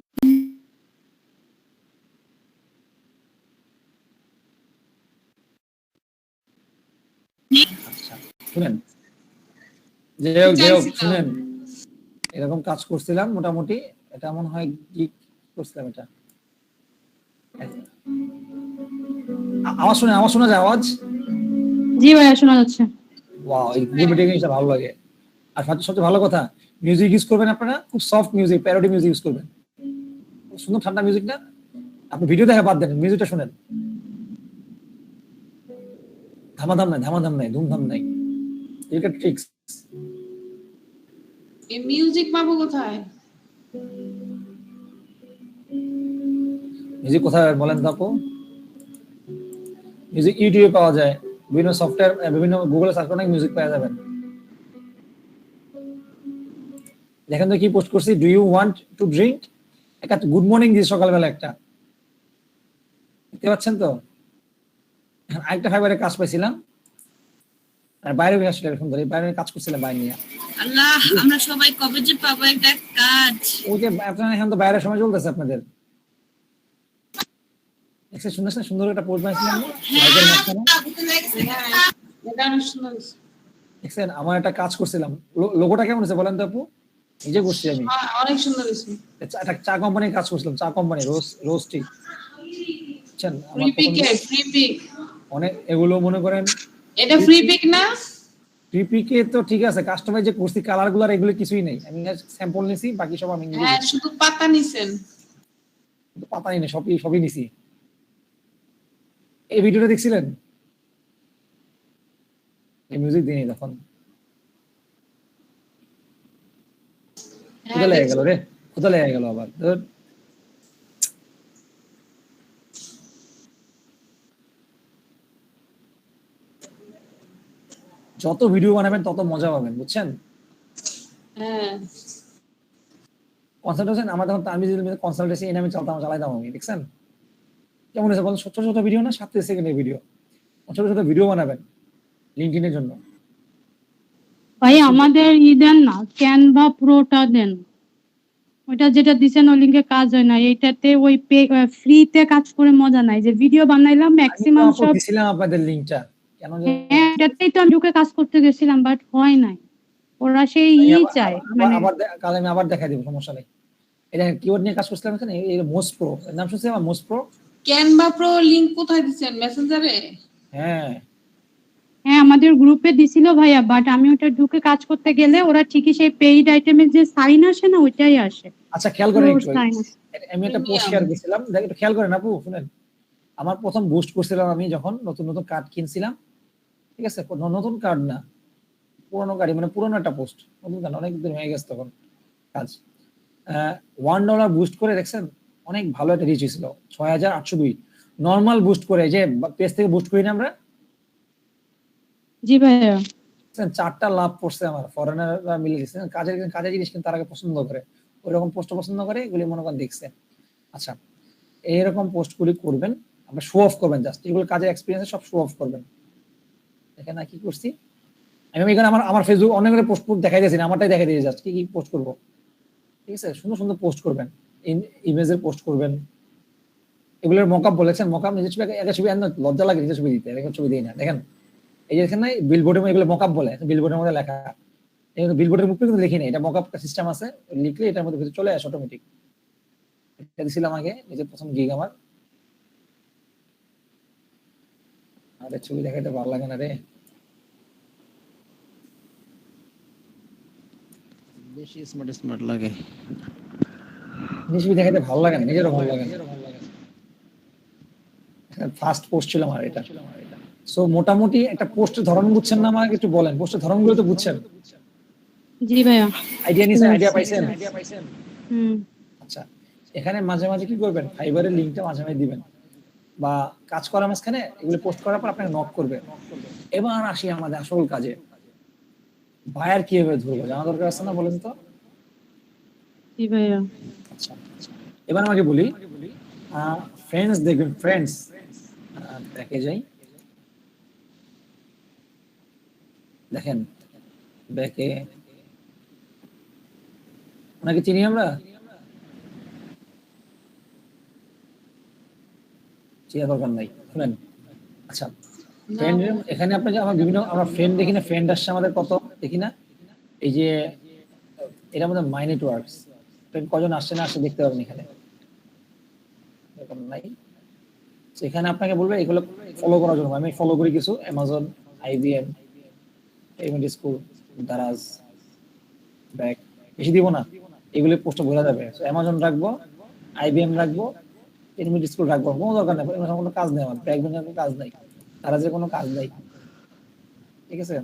আচ্ছা শুনেন, যে শুনেন, এরকম কাজ করছিলাম মোটামুটি, এটা মনে হয় কি করছিলাম, এটা আওয়াজ শোনা যায়? আওয়াজ? জি ভাইয়া, শোনা যাচ্ছে। ওয়াও, এই জিনিসটা ভালো লাগে। আর সবচেয়ে ভালো কথা, মিউজিক ইউজ করবেন আপনারা, খুব soft music, parody music use করবেন, খুব সুন্দর ঠান্ডা মিউজিক না? আপনি ভিডিও দেখা বাদ দেন, মিউজিকটা শুনেন, ধামাধাম নাই, ধুমধাম নাই, এটা ট্রিক্স। এই মিউজিক পাবো কোথায়? মিউজিক কোথায় বলেন তো আপু? মিউজিক ইউটিউবে পাওয়া যায়, বিভিন্ন সফটওয়্যার, বিভিন্ন গুগলে সার্চ করলে মিউজিক পাওয়া যাবেন। দেখেন তো কি পোস্ট করছি, do you want to drink, একটা গুড মর্নিং দিয়েছি সকালবেলা একটা, দেখতে পাচ্ছেন তো? আরেকটা ফাইবারে কাজ পাইছিলাম, আর বাইরে আসলে এরকম ধরে বাইরে কাজ করছিলাম বাইরে নিয়ে। আল্লাহ, আমরা সবাই কবে যে পাবো একটা কাজ। ওই যে আপনারা এখন তো বাইরের সময় চলতেছে আপনাদের, একটা সুন্দর সুন্দর একটা পোস্ট বানিয়েছিলাম লাইকের মাঝখানে, এটা অনেক সুন্দর হয়েছে। দেখছেন? আমার একটা কাজ করছিলাম, লোগোটা কেমন হয়েছে বলেন তো আপু? নিজে করছি আমি, অনেক সুন্দর হয়েছে। একটা চা কোম্পানির কাজ করছিলাম, চা কোম্পানি রোস্টি, বুঝছেন? আমার ফ্রি পিক, ফ্রি পিক অনেক এগুলো মনে করেন, এটা ফ্রি পিক না? টিপিকে তো ঠিক আছে, কাস্টমাইজ যে করছি কালার গুলার এগুলো কিছুই নেই, আমি স্যাম্পল নিছি, বাকি সব আমি নিজে হ্যাঁ, শুধু পাতা নিছেন। পাতাই নেই, সবই নিছি। এই ভিডিওটা দেখছিলেন? এই মিউজিক দিনই তখন হ্যাঁ, ক্ষুদা লেগে গেল রে, ক্ষুদা লেগে গেল আবার। যত ভিডিও বানাবেন তত মজা পাবেন, বুঝছেন? হ্যাঁ, কনসালটেশন আমার তখন আমি যদি কনসালটেন্সি এনে আমি চালাইতাম আমি, দেখছেন কেমন হয়েছে বলুন? ছোট ছোট ভিডিও না, 7 সেকেন্ডের ভিডিও, ছোট ছোট ভিডিও বানাবেন লিঙ্কডইনের জন্য। ভাই আমাদের দেন না, ক্যানভা প্রোটা দেন, ওইটা যেটা দিছেন ওই লিঙ্কে কাজ হয় না, এইটাতে ওই ফ্রিতে কাজ করে মজা নাই, যে ভিডিও বানাইলাম ম্যাক্সিমাম সব। দিছিলাম আপনাদের লিঙ্কটা, কেন যে হ্যাঁ, এটাতেই তো আমি ঢুকে কাজ করতে গেছিলাম, বাট হয় নাই, ওরা সেই চায় মানে। কাল আমি আবার দেখাই দিব, সমস্যা নেই। এটা কিওয়ার্ড নিয়ে কাজ করছিলাম এখানে, এই মোস্ট প্রো নাম শুনছেন? আমার most pro Canva pro link কোথায় দিছেন? মেসেঞ্জারে? হ্যাঁ হ্যাঁ, আমাদের গ্রুপে দিছিল ভাইয়া, বাট আমি ওটা ঢুকে কাজ করতে গেলে ওরা ঠিকই সেই পেইড আইটেমের যে সাইন আসে না, ওইটাই আসে। আচ্ছা, খেয়াল করেন একটু, sign আসে। আমি একটা পোস্ট শেয়ার করেছিলাম, দেখ একটু খেয়াল করেন আপু, শুনেন। আমার প্রথম বুস্ট করছিলাম আমি যখন নতুন নতুন কার্ড কিনছিলাম, ঠিক আছে? নতুন কার্ড না, পুরোনো গাড়ি, মানে পুরোনো একটা পোস্ট, নতুন কার্ড অনেক দিন হয়ে গেছে তখন কাজ। $1 বুস্ট করে দেখছেন, অনেক ভালো একটা রিচ হয়েছিল, 6802। নর্মাল বুস্ট করে, যে পেজ থেকে বুস্ট করি না আমরা, জি ভাইয়া। 4টা লাভ পড়ছে আমার, ফরেনাররা মিলে দিচ্ছে, কাজের জিনিস কিন্তু তার আগে পছন্দ করে, ওইরকম পোস্ট পছন্দ করে, এগুলি মনে করেন দেখছে। আচ্ছা, এইরকম পোস্টগুলি করবেন, আপনার শো অফ করবেন, জাস্ট এগুলো কাজের এক্সপিরিয়েন্স সব শো অফ করবেন। দেখেন না কি করছি আমি এখানে, আমার ফেসবুক অনেকগুলো পোস্ট দেখাই দিয়েছি, আমারটাই দেখাই দিয়েছি, জাস্ট কি পোস্ট করবো, ঠিক আছে? সুন্দর সুন্দর পোস্ট করবেন, ইমেজের পোস্ট করবেন, এগুলোর মকআপ বলেছেন, মকআপ নিজের ছবি একটা ছবি লজ্জা লাগে নিজের ছবি দিতে, এরকম ছবি দিই না। দেখেন এই যে এখানে বিলবোর্ডের মধ্যে এগুলো মকআপ বলে, বিলবোর্ডের মধ্যে লেখা, বিলবোর্ডের মুখে কিন্তু লিখি না, এটা মকআপ সিস্টেম আছে, লিখলে এটার মধ্যে চলে আসে অটোমেটিক। এটা দিছিলাম আগে, নিজের প্রথম গিগ আমার। আরে ছবি দেখাইতে ভালো লাগে না রে, বেশি স্মার্ট লাগে। ছবি দেখাইতে ভালো লাগে না, নিজেরও ভালো লাগে না। ফার্স্ট পোস্ট ছিল আমার এটা। সো মোটামুটি একটা পোস্টের ধরন বুঝছেন না? আমাকে একটু বলেন, পোস্টের ধরনগুলো তো বুঝছেন? জি ভাইয়া। আইডিয়া নিছেন, আইডিয়া পাইছেন? আচ্ছা, এখানে মাঝে মাঝে কি করবেন, ফাইবারের লিংকটা মাঝে মাঝে দিবেন, বা কাজ করার মাঝখানে এগুলো পোস্ট করার পর আপনাকে নক করবে। এবার আসি আমাদের আসল কাজে, বায়ার কিভাবে ধরবো জানা দরকার আছে না, বলেন তো? জি ভাইয়া। আচ্ছা, এবার আমাকে বলি, ফ্রেন্ডস দেখবেন, ফ্রেন্ডস দেখে যাই, দেখেন ব্যাকে ওনাকে চিনি আমরা, চিনা দরকার নাই, শুনেন। আচ্ছা, ফ্রেন্ড এখানে আপনাকে আমার বিভিন্ন, আমরা ফ্রেন্ড দেখি না, ফ্রেন্ড আসছে আমাদের কত দেখি না, এই যে এটার মধ্যে মাই নেটওয়ার্কস, ফ্রেন্ড কজন আসছে না আসছে দেখতে পাবেন এখানে, এরকম নাই। সেখানে আপনাকে বলবে এগুলো ফলো করার জন্য, আমি ফলো করি কিছু, Amazon, IBM, payment school, Daraz, back, বেশি দিব না, এগুলো পোস্ট বোঝা যাবে। অ্যামাজন রাখবো, আইবিএম রাখবো, পেমেন্ট স্কুল রাখবো, কোনো দরকার নেই, কোনো কাজ নেই আমার, ব্যাক ব্যাংকের কোনো কাজ নাই, দারাজের কোনো কাজ নাই, ঠিক আছে?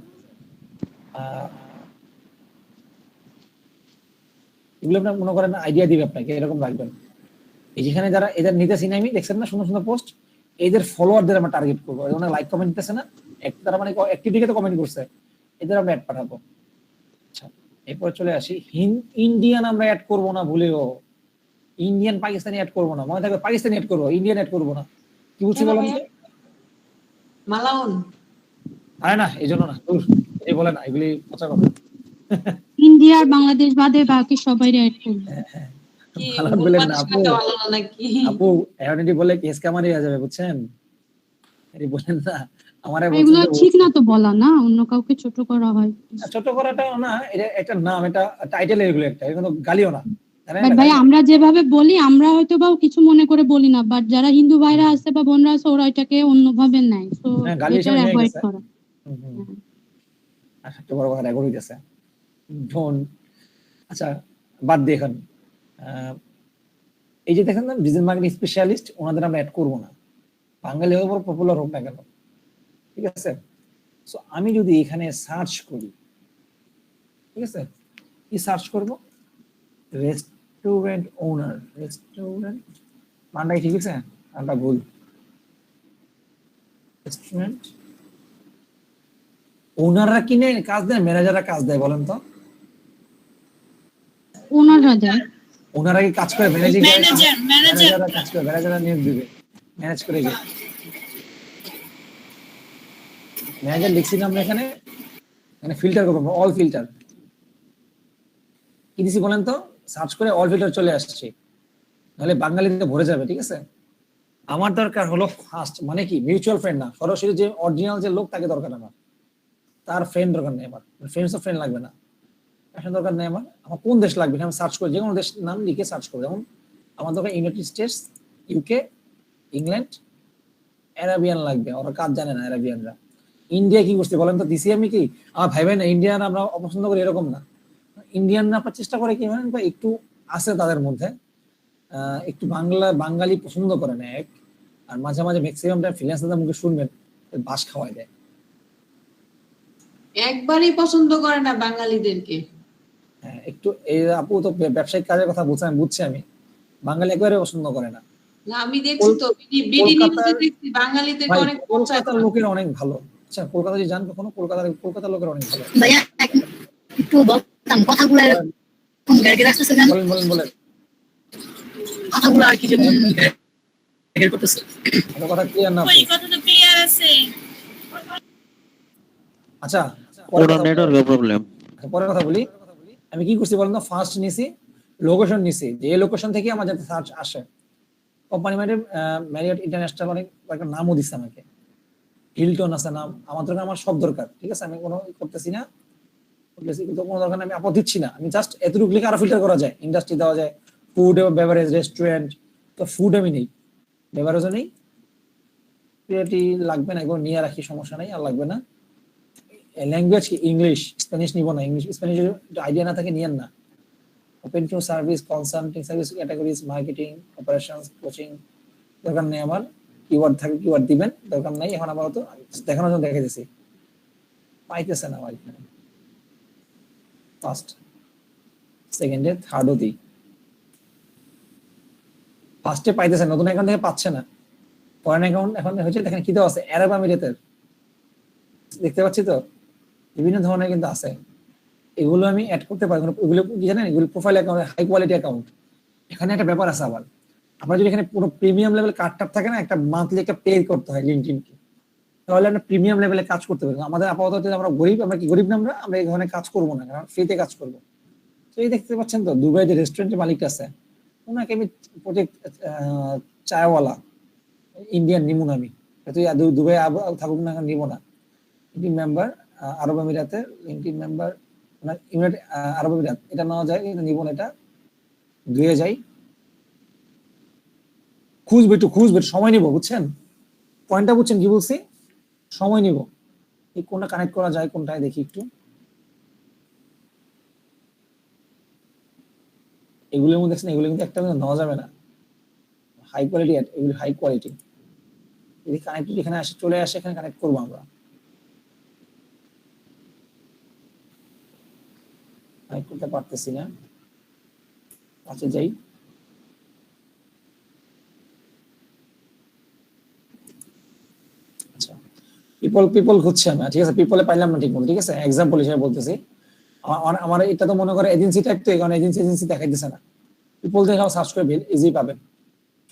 এগুলো আপনার মনে করেন আইডিয়া দিবে আপনাকে, এরকম রাখবেন। এই যেখানে যারা এদের নিতেছি না, আমি দেখছেন না সুন্দর সুন্দর পোস্ট, এদের ফলোয়ারদের আমরা টার্গেট করবো। এদের লাইক কমেন্ট দিতেছে না, তারা মানে অ্যাক্টিভিটিতে তো কমেন্ট করছে, এদের আমরা অ্যাড পাঠাবো। আচ্ছা, এরপর চলে আসি ইন্ডিয়ান আমরা অ্যাড করবো না ভুলেও, ইন্ডিয়ান পাকিস্তানি অ্যাড করবো না, মনে থাকবে পাকিস্তানি অ্যাড করবো, ইন্ডিয়ান অ্যাড করবো না। কি বলছি বলেন তো? মালাউন আরে না, এই জন্য না, এই বলে না, এগুলি পচা কথা। ইন্ডিয়া আর বাংলাদেশ বাদে বাকি সবাই অ্যাড করবে। কি ভালো বলেন না বাংলাদেশ আপু, কাকে ভালো না নাকি? আপু এখন এটি বলে কেস কামারি হয়ে যাবে, বুঝছেন? এটি বলেন না, আমারে এগুলো বলছেন যে ঠিক না তো বলা, না অন্য কাউকে ছোট করা হয়। ছোট করাটাও না, এটা একটা নাম, এটা টাইটেল, এগুলো একটা, এটা কিন্তু গালিও না, জানেন? বাট এটা ভাই গালি না। আমরা যেভাবে বলি, আমরা হয়তো বা কিছু মনে করে বলি না, বাট যারা হিন্দু ভাইরা আছে বা বোনরা আছে ওরা এটাকে অন্যভাবে নেয়, তো হ্যাঁ, গালি এটা হিসেবে নিয়ে অ্যাভয়েড গেছে। করা। আর সবচেয়ে বড় কথা রেকর্ড হইতেছে বোন। আচ্ছা, বাদ দিয়ে এখন এই যে দেখেন না ডিজিটাল মার্কেটিং স্পেশালিস্ট, ওনাদের আমরা অ্যাড করবো না, বাঙালি হোক বড় পপুলার হোক না কেন, ঠিক আছে? সো আমি যদি এখানে সার্চ করি, ঠিক আছে, কি সার্চ করব? রেস্টুরেন্ট ওনার, রেস্টুরেন্ট নামটা ঠিক আছে, নামটা ভুল, রেস্টুরেন্ট ওনাররা কিনে কাজ দেয়, ম্যানেজাররা কাজ দেয়, বলেন তো? ওনারা যায়। ওনারা কি কাজ করে? ম্যানেজিং ম্যানেজার ম্যানেজাররা কাজ করে, ম্যানেজাররা নিয়োগ দিবে, ম্যানেজ করে গিয়ে ম্যানেজার লিখছি না আমরা এখানে, মানে ফিল্টার করবো, অল ফিল্টার। কি দিছি বলেন তো? সার্চ করে অল ফিল্টার চলে আসছে, নাহলে বাঙালিতে ভরে যাবে, ঠিক আছে? আমার দরকার হলো ফার্স্ট, মানে কি মিউচুয়াল ফ্রেন্ড না, সরাসরি যে অরিজিনাল যে লোক তাকে দরকার আমার, তার ফ্রেন্ড দরকার নেই আমার, ফ্রেন্ডস অফ ফ্রেন্ড লাগবে না, এখন দরকার নেই আমার। আমার কোন দেশ লাগবে আমি সার্চ করি, যে কোনো দেশ নাম লিখে সার্চ করবো। যেমন আমার দরকার United states, UK, England, Arabian লাগবে, ওরা কাজ জানে না অ্যারাবিয়ানরা। ইন্ডিয়া কি করছে বলেন তো? দিছি আমি কি? আমার ভাই ভাই না ইন্ডিয়ান আমরা অপছন্দ করি এরকম না, ইন্ডিয়ানরা আপনার চেষ্টা করে কি মানে একটু আছে তাদের মধ্যে, একটু বাঙালি পছন্দ করে না এক, আর মাঝে মাঝে ম্যাক্সিমাম টাইম ফ্রিল্যান্সারদের মুখে শুনবেন বাস খাওয়াই দেয়। একবারই পছন্দ করে না বাঙালিদেরকে। হ্যাঁ, একটু এই আপু তো ব্যবসায়িক কাজের কথা বলছেন, বুঝছি আমি, বাঙালি একবারে পছন্দ করে না। না আমি দেখছি তো বিডি নিউজে দেখছি বাঙালিদেরকে ভাই অনেক পচায়। কলকাতার লোকের অনেক ভালো, আচ্ছা কলকাতা যদি যান কখনো, কলকাতার লোকের অনেক ভালো। ভাইয়া একটু বলতাম কথাগুলো এরকম গাড়ি রাখতেছে কেন? বলেন বলেন বলেন, কথাগুলো আর কি যে হেল্প করতেছে। আপনার কথা ক্লিয়ার না আপু? ওই কথা তো ক্লিয়ার আছে। আচ্ছা ওটা নেটওয়ার্কের প্রবলেম। পরের কথা বলি, আমি কি করছি বলেন তো? ফার্স্ট নিছি লোকেশন নিছি, যে লোকেশন থেকে আমার যাতে সার্চ আসে। কোম্পানি ম্যারিয়ট ইন্টারন্যাশনাল অনেক একটা নামও দিচ্ছে আমাকে, হিলটন আছে নাম, আমার দরকার, আমার সব দরকার, ঠিক আছে? আমি কোনো করতেছি না, কিন্তু কোনো দরকার আমি আপত্তি দিচ্ছি না, আমি জাস্ট এতটুকু লিখে আরো ফিল্টার করা যায়, ইন্ডাস্ট্রি দেওয়া যায়, ফুড এবং বেভারেজ, রেস্টুরেন্ট, তো ফুড আমি নেই, বেভারেজও নেই, ক্রিয়েটিভ লাগবে না, এগুলো নিয়ে রাখি, সমস্যা নেই, আর লাগবে না। ল্যাঙ্গুয়েজ কি? ইংলিশ, স্প্যানিশ নিব না, ইংলিশ স্প্যানিশ আইডিয়া না থাকে নিয়েন না। Open to service, consulting service categories, marketing, operations, coaching, দরকার নেই আমার। কিওয়ার্ড থাকে কিওয়ার্ড দিবেন, দরকার নাই এখন আপাতত, দেখানোর জন্য দেখে দিছি, পাইতেছে না আমার এখানে। ফার্স্ট, সেকেন্ডে, থার্ডও দিই, ফার্স্টে পাইতেছে, নতুন অ্যাকাউন্ট থেকে পাচ্ছে না, ফরেন অ্যাকাউন্ট এখন হচ্ছে, দেখেন কি দেওয়া আছে, আরব আমিরাতের, দেখতে পাচ্ছি তো, বিভিন্ন ধরনের কিন্তু আছে, এগুলো আমি অ্যাড করতে পারি। এগুলো কি জানেন? এগুলো profile account, high quality account. এখানে একটা ব্যাপার আছে আবার, আমরা যদি এখানে পুরো প্রিমিয়াম লেভেল কার্ডটা থাকে না, একটা মান্থলি একটা পে করতে হয় লিঙ্কডইনকে, তাহলে আমরা প্রিমিয়াম লেভেলে কাজ করতে পারি। আমাদের আপাতত আমরা গরিব, আমরা কি গরিব না, আমরা এই ধরনের কাজ করবো না, কারণ ফ্রিতে কাজ করবো। তো এই দেখতে পাচ্ছেন তো, দুবাই যে রেস্টুরেন্টের মালিক আছে, ওনাকে আমি প্রজেক্ট চায়ওয়ালা ইন্ডিয়ান নিবো না, আমি দুবাই থাকুক না, নিবো না। লিঙ্কডইন মেম্বার আরব আমিরাতের, লিঙ্কডইন মেম্বার ইউনাইটেড আরব আমিরাত, এটা নেওয়া যায়, এটা নিব না, এটা ধুয়ে যাই, খুঁজবে একটু, সময় নিব, বুঝছেন পয়েন্টটা? বুঝছেন কি বলছি? সময় নিব, এই কোনটা কানেক্ট করা যায়, কোনটায় দেখি একটু। এগুলোর মধ্যে দেখছেন, এগুলো কিন্তু একটা নেওয়া যাবে না, হাই কোয়ালিটি, এগুলো হাই কোয়ালিটি। যদি কানেক্ট এখানে আসে, চলে আসে, এখানে কানেক্ট করবো আমরা, কানেক্ট করতে পারতেছি না। আচ্ছা যাই, আচ্ছা পিপল খুঁজছে আমি, ঠিক আছে পিপলে পাইলাম না ঠিক মতো, ঠিক আছে এক্সাম্পল হিসেবে বলতেছি। আমার এটা তো মনে করে এজেন্সি টাইপ, তো এখানে এজেন্সি দেখাই দিছে না। পিপল থেকে সার্চ করে ইজি পাবেন,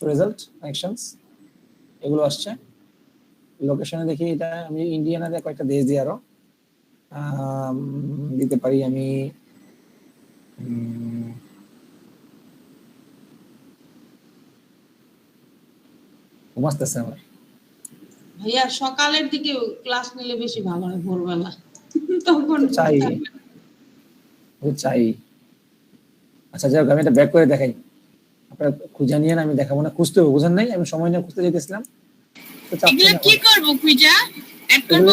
রেজাল্ট কানেকশনস এগুলো আসছে। লোকেশনে দেখি এটা আমি ইন্ডিয়ানাতে কয়েকটা দেশ দিয়ে আরো দিতে পারি আমি। ঘুমাসতেছে আমার ভাইয়া সকালের দিকে ক্লাস নিলে বেশি ভালো হয়, ভোরবেলা তখন চাই চাই। আচ্ছা যাই হোক, আমি এটা ব্যাক করে দেখাই, আপনারা খুঁজে নিয়ে আমি দেখাবো না, খুঁজতে হবে বুঝেন নাই, আমি সময় নিয়ে খুঁজতে যেতেছিলাম তো চাচ্ছি এগুলো না। কি করব কুইজা অ্যাড করব?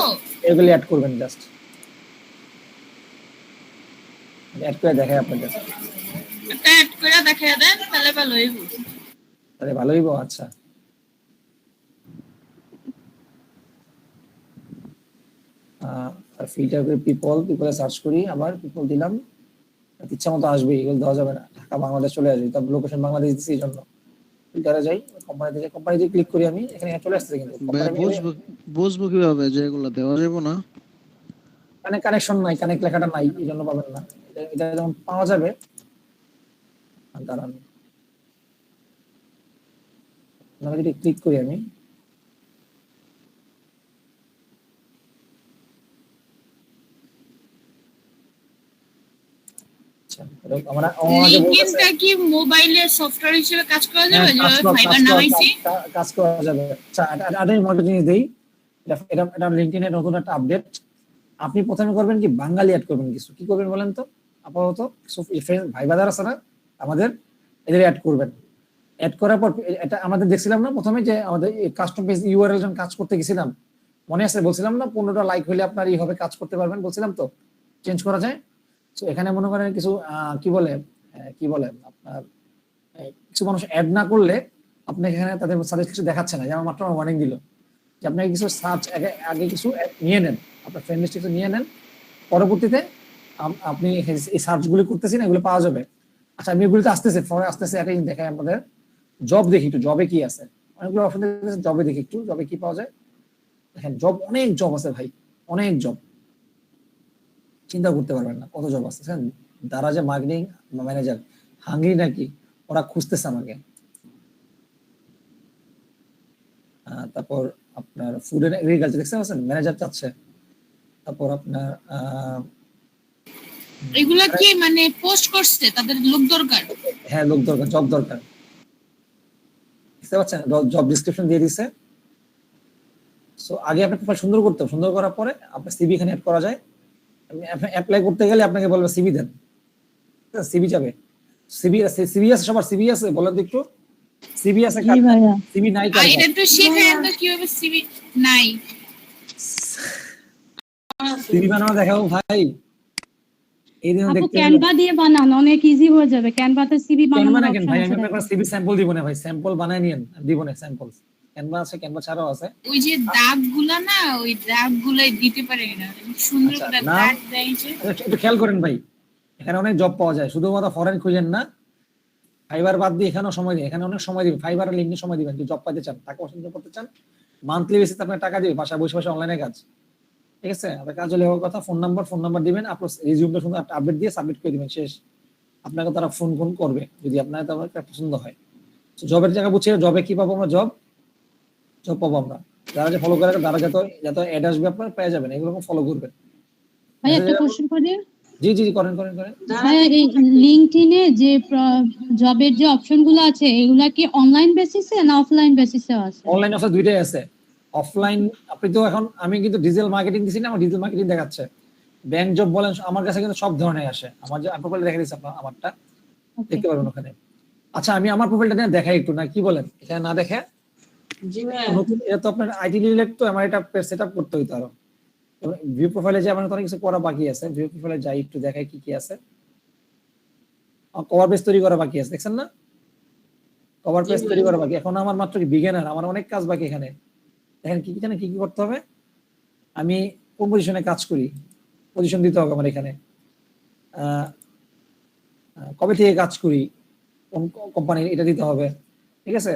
এগুলো অ্যাড করবেন, জাস্ট অ্যাড করে দেখাই আপনাদের, একটা অ্যাড করে দেখায় দেন, তাহলে ভালো হইব। তাহলে ভালোই বো। আচ্ছা ফিল্টার করে পিপলে সার্চ করি, আবার পিপল দিলাম, ইচ্ছা মতো আসবে, এগুলো দেওয়া যাবে না, ঢাকা বাংলাদেশ চলে আসবে, তবে লোকেশন বাংলাদেশ দিচ্ছি এই জন্য। ফিল্টারে যাই, কোম্পানিতে ক্লিক করি আমি, এখানে চলে আসছে কিন্তু বুঝবো কিভাবে যে এগুলো দেওয়া যাবে না? মানে কানেকশন নাই, কানেক্ট লেখাটা নাই, এই জন্য পাবেন না। এটা যখন পাওয়া যাবে, দাঁড়ান যদি ক্লিক করি আমি, আমরা লিংকটা কি মোবাইলে সফটওয়্যার হিসেবে কাজ করা যাবে, যেভাবে ফাইবার নামাইছি কাজ করা যাবে। আচ্ছা আরেকটা একটা জিনিস দেই, এটা লিংকডইনের নতুন একটা আপডেট। আপনি প্রথমে করবেন কি, বাঙালি অ্যাড করবেন, কিছু কি করবেন বলেন তো, আপাতত ভাই বাজার আছে না আমাদের, এদের অ্যাড করবেন। অ্যাড করার পর এটা আমাদের দেখছিলাম না প্রথমে যে আমাদের কাস্টম পেজ ইউআরএল যখন কাজ করতে গেছিলাম, মনে আছে বলছিলাম না 15টা লাইক হলে আপনার এইভাবে কাজ করতে পারবেন, বলছিলাম তো চেঞ্জ করা যায়। তো এখানে মনে করেন কিছু কি বলে আপনার কিছু মানুষ অ্যাড না করলে আপনাকে এখানে তাদের সাজেস্ট কিছু দেখাচ্ছে না, যেমন মাত্র ওয়ার্নিং দিল যে আপনাকে কিছু সার্চ আগে কিছু নিয়ে নেন, আপনার ফ্রেন্ড লিস্ট কিছু নিয়ে নেন, পরবর্তীতে আপনি এই সার্চগুলি করতেছেন এগুলো পাওয়া যাবে। আচ্ছা আমি এগুলিতে আসতেছে পরে আসতেছে, একটা জিনিস দেখাই আমাদের, জব দেখি একটু, জবে কি আছে, অনেকগুলো অপশন দেখতেছে, জবে দেখি একটু, জবে কি পাওয়া যায়। দেখেন জব, অনেক জব আছে ভাই, অনেক জব, চিন্তা করতে পারবেন না কত জব আছে। তারা যে মার্কেটিং ম্যানেজার হাঙ্গরি নাকি, ওরা খুঁজতেছে আমাকে। তারপর আপনার ফুড এন্ড এগ্রিকালচার দেখছেন ম্যানেজার চাচ্ছে। তারপর আপনার এগুলা কি মানে পোস্ট করছে, তাদের লোক দরকার? হ্যাঁ লোক দরকার, জব দরকার, বুঝতে পারছেন, জব ডিসক্রিপশন দিয়ে দিছে। সো আগে আপনি প্রোফাইল সুন্দর করতে হবে, সুন্দর করার পরে আপনার সিভি এখানে অ্যাড করা যায়। অ্যাপ্লাই করতে গেলে আপনাকে বলবে সিভি দেন, সিভি যাবে, সিভি আছে সবার, সিভি আছে বলেন তো একটু, সিভি আছে কার, সিভি নাই কার, এটা একটু শেখায়েন তো কিভাবে সিভি নাই, সিভি বানানো দেখাবো ভাই। এই দিন আপু দেখতে ক্যানভা দিয়ে বানান, অনেক ইজি হয়ে যাবে, ক্যানভাতে সিভি ক্যানভা বানানোর না কেন অপশন ভাই, আছে। আমি আপনাকে সিভি স্যাম্পল দিব না ভাই, স্যাম্পল বানায় নিয়েন, দিব না স্যাম্পল, ক্যানভা আছে, ক্যানভা ছাড়াও আছে। ওই যে দাগগুলা না, ওই দাগগুলাই দিতে পারে না, সুন্দর আচ্ছা, করে না, দাগ দেয় যে। একটু খেয়াল করেন ভাই, এখানে অনেক জব পাওয়া যায়, শুধুমাত্র ফরেন খুঁজেন না, ফাইবার বাদ দিয়ে এখানেও সময় দিন, এখানে অনেক সময় দিবেন, ফাইবার আর লিঙ্কে সময় দিবেন, যদি জব পাইতে চান, টাকা পছন্দ করতে চান, মান্থলি বেসিসে আপনার টাকা দিবে, বাসা বসে বসে অনলাইনে কাজ, ঠিক আছে। আপনার কাজ হলে হওয়ার কথা, ফোন নাম্বার দিবেন, আপনার রিজিউমটা সুন্দর একটা আপডেট দিয়ে সাবমিট করে দিবেন, শেষ। আপনাকে তারা ফোন করবে যদি আপনার পছন্দ হয়। জবের জায়গা বুঝছে, জবে কি পাবো আমরা, জব পাবো আমরা, যারা যে ফলো করে তারা যত অ্যাড আসবে আপনার পেয়ে যাবেন, এগুলো ফলো করবেন। ভাই একটা কোশ্চেন করি, জি করেন। ভাই এই লিংকডইনে যে জবের যে অপশনগুলো আছে এগুলা কি অনলাইন বেসিসে না অফলাইন বেসিসে আছে? অনলাইন অফলাইন দুইটাই আছে। অফলাইন আপনি তো এখন, আমি কিন্তু ডিজিটাল মার্কেটিং দিছি না, আমার ডিজিটাল মার্কেটিং দেখাচ্ছে। ব্যাংক জব বলেন, আমার কাছে কিন্তু সব ধরনের আসে, আমার যে প্রোফাইলে দেখে দিচ্ছি আমারটা দেখতে পারবেন ওখানে। আচ্ছা আমি আমার প্রোফাইলটা নিয়ে দেখাই একটু, না কি বলেন, এখানে না দেখে জি ভাই, নতুন, এটা তো আপনার আইটি রিলেটেড, তো আমার এটা সেটআপ করতে হইতো আরো। ভিউ প্রোফাইলে যে আমার অনেক কিছু করা বাকি আছে, ভিউ প্রোফাইলে যাই একটু দেখাই কি আছে। কভার পেজ তৈরি করা বাকি আছে, দেখছেন না, কভার পেজ তৈরি করা বাকি, এখন আমার মাত্র কি বিগিনার, আমার অনেক কাজ বাকি এখানে। দেখেন কি জানেন কি করতে হবে, আমি কোন পজিশনে কাজ করি, পজিশন দিতে হবে আমার এখানে, কবে থেকে কাজ করি, কোন কোম্পানির এটা দিতে হবে, ঠিক আছে?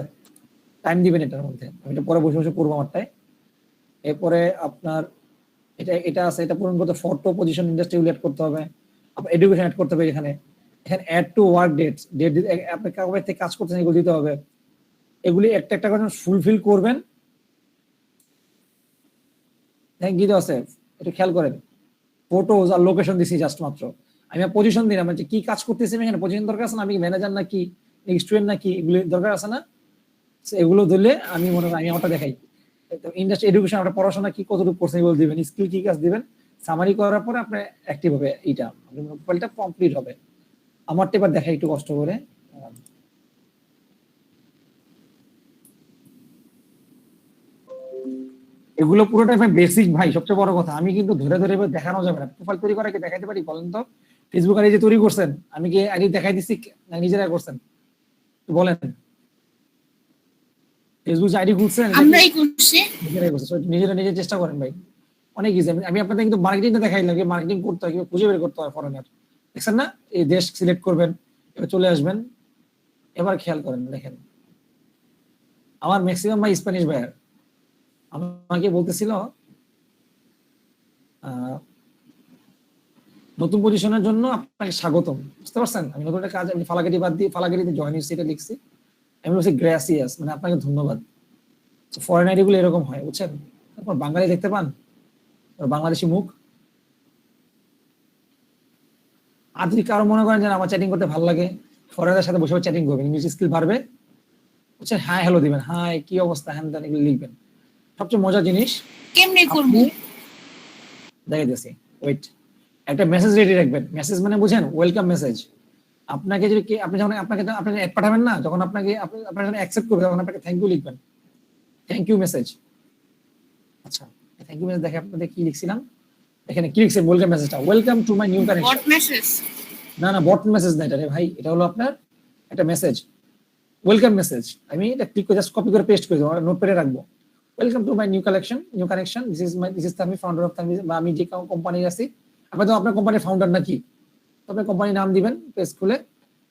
টাইম দিবেন এটার মধ্যে, আমি এটা পরে বসে বসে করবো আমারটাই। এরপরে আপনার এটা আছে, এটা পূরণ করতে ফটো, পজিশন, ইন্ডাস্ট্রি অ্যাড করতে হবে, আপনার এডুকেশন অ্যাড করতে হবে, এখানে অ্যাড টু ওয়ার্ক ডেট আপনি কবে থেকে কাজ করতেছেন এগুলো দিতে হবে। এগুলি একটা একটা করে ফুলফিল করবেন। থ্যাংক ইউ আছে, একটু খেয়াল করেন, ফটোজ আর লোকেশন দিছি জাস্ট মাত্র। আমি পজিশন দিলাম যে কি কাজ করতেছি আমি, এখানে পজিশন দরকার আছে না, আমি ম্যানেজার নাকি স্টুডেন্ট নাকি, এগুলি দরকার আছে না? এগুলো দিলে আমি মনে করি আমি আমারটা দেখাই। ইন্ডাস্ট্রি এডুকেশন, আপনার পড়াশোনা কি কতটুকু করছেন এগুলো দিবেন, স্কিল কি কাজ দিবেন, সামারি করার পরে আপনার অ্যাক্টিভ হবে, এইটা আপনার প্রোফাইলটা কমপ্লিট হবে। আমারটা এবার দেখাই একটু কষ্ট করে। এগুলো পুরোটাই ভাই বেসিক ভাই, সবচেয়ে বড় কথা আমি কিন্তু ধরে ধরে দেখানো যাবে না। প্রোফাইল তৈরি করা কি দেখাইতে পারি বলেন তো? ফেসবুক আইডি যে তৈরি করছেন, আমি কি আইডি দেখাই দিচ্ছি না নিজেরা করছেন বলেন? ফেসবুক আইডি খুলছেন আমরাই করছি। নিজেরাই করছেন, নিজেরা নিজে চেষ্টা করেন ভাই, অনেক ইজি। আমি আপনাদের কিন্তু মার্কেটিংটা দেখাইলাম, কি মার্কেটিং করতে হয়, খুঁজে বের করতে হয় ফরেনার, দেখছেন না? এই দেশ সিলেক্ট করবেন, এবার চলে আসবেন। এবার খেয়াল করেন, দেখেন আমার ম্যাক্সিমাম ভাই স্প্যানিশ ভাইয়ার আমাকে বলতেছিল নতুন পজিশনের জন্য আপনাকে স্বাগতম, বুঝতে পারছেন? আমি নতুন একটা কাজ, আমি ফালাকাটি বাদ দিয়ে ফালাকাটিতে জয়েন হয়েছি এটা লিখছি, আমি বলছি গ্রাসিয়াস, মানে আপনাকে ধন্যবাদ। ফরেন আইডি গুলো এরকম হয়, বুঝছেন? তারপর বাঙালি দেখতে পান, বাংলাদেশি মুখ। আর যদি কারো মনে করেন যে আমার চ্যাটিং করতে ভালো লাগে, ফরেনারদের সাথে বসে চ্যাটিং করবেন, ইংলিশ স্কিল বাড়বে, বুঝছেন? হাই হ্যালো দিবেন, হাই কি অবস্থা, হ্যান ত্যান এগুলো লিখবেন। সবচেয়ে মজার জিনিস কেমনে করব? দেখাইতেছি, ওয়েট। একটা মেসেজ রেডি রাখবেন, মেসেজ মানে বুঝেন, ওয়েলকাম মেসেজ। আপনাকে যদি আপনি যখন আপনাকে অ্যাড পাঠাবেন না, যখন আপনাকে আপনার যখন অ্যাকসেপ্ট করবে তখন আপনাকে থ্যাংক ইউ লিখবেন, থ্যাংক ইউ মেসেজ। আচ্ছা, থ্যাংক ইউ মেসেজ দেখে আপনাদের কি লিখছিলাম, এখানে কি লিখছেন, ওয়েলকাম মেসেজটা, welcome to my new connection. Bot message? না না, বট মেসেজ না এটা রে ভাই, এটা হলো আপনার একটা মেসেজ, ওয়েলকাম মেসেজ। আমি এটা ক্লিক করে জাস্ট কপি করে পেস্ট করে দেবো, নোটপ্যাডে রাখবো। Welcome to my new connection, this is তামি, ফাউন্ডার অফ তামি, বা আমি যে কোম্পানির আছি। আপনি তো আপনার কোম্পানির ফাউন্ডার নাকি, আপনি কোম্পানির নাম দিবেন পেজ খুলে,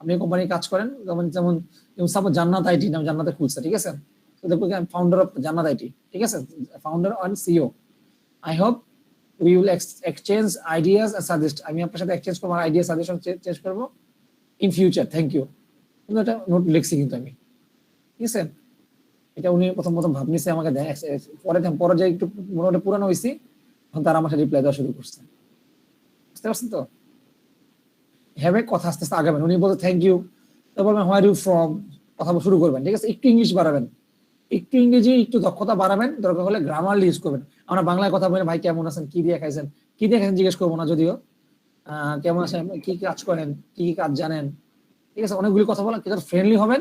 আপনি কোম্পানির কাজ করেন, যেমন যেমন সাপোজ জান্নাত আইটি নাম, জান্নাতে খুলছে, ঠিক আছে? তো দেখো ফাউন্ডার অফ জান্নাত আইটি, ঠিক আছে, founder and CEO. I hope we will exchange ideas are suggest, আমি আপনার সাথে এক্সচেঞ্জ করবো, আইডিয়া সাজেশন চেঞ্জ করবো ইন ফিউচার, থ্যাংক ইউ। কিন্তু এটা নোট লিখছি কিন্তু আমি, ঠিক আছে? এটা উনি প্রথম ভাব নিছে আমাকে দেয়, পরে যে একটু মোটামুটি পুরানো হয়েছি, তখন তারা আমার সাথে রিপ্লাই দেওয়া শুরু করছে, বুঝতে পারছেন তো? হ্যাভে কথা আস্তে আস্তে আগাবেন। উনি বলতে থ্যাংক ইউ, তো বলবেন হোয়ার ইউ ফ্রম, কথা শুরু করবেন, ঠিক আছে? একটু ইংলিশ বাড়াবেন, একটু ইংরেজি, একটু দক্ষতা বাড়াবেন, দরকার হলে গ্রামারলি ইউজ করবেন। আমরা বাংলায় কথা বলেন, ভাই কেমন আছেন, কি দিয়ে খাইছেন, কি দিয়ে খাইছেন জিজ্ঞেস করবো না, যদিও কেমন আছেন, কি কাজ করেন, কি কি কাজ জানেন, ঠিক আছে? অনেকগুলি কথা বলা, কিন্তু ফ্রেন্ডলি হবেন,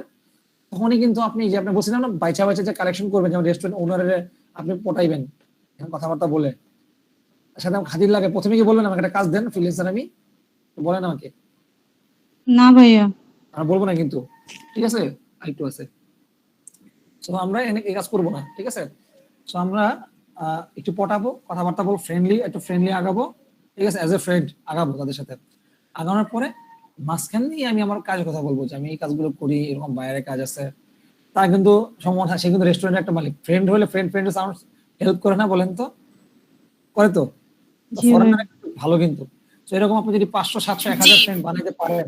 তখনই কিন্তু আপনি যে আপনি বলছিলেন না বাইচা যে কালেকশন করবেন, যেমন রেস্টুরেন্ট ওনারের আপনি পটাইবেন কথাবার্তা বলে, সাথে আমার খাতির লাগে। প্রথমে কি বলবেন আমাকে একটা কাজ দেন ফ্রিল্যান্সার, আমি বলেন আমাকে। না ভাইয়া, আর বলবো না কিন্তু, ঠিক আছে? আরেকটু আছে, তো আমরা এই কাজ করবো না, ঠিক আছে? তো আমরা একটু পটাবো, কথাবার্তা বলবো, একটু ফ্রেন্ডলি আগাবো, ঠিক আছে? অ্যাজ এ ফ্রেন্ড আগাবো তাদের সাথে। আগানোর পরে মাঝখান দিয়ে আমি আমার কাজের কথা বলবো, যে আমি এই কাজগুলো করি, এরকম বাইরের কাজ আছে। তা কিন্তু সম্মান, সে কিন্তু রেস্টুরেন্টের একটা মালিক, ফ্রেন্ড হলে ফ্রেন্ড হেল্প করে না, বলেন তো? করে তো? ভালো কিন্তু। তো এরকম আপনি যদি 500, 700, 1000 ফ্রেন্ড বানাইতে পারেন,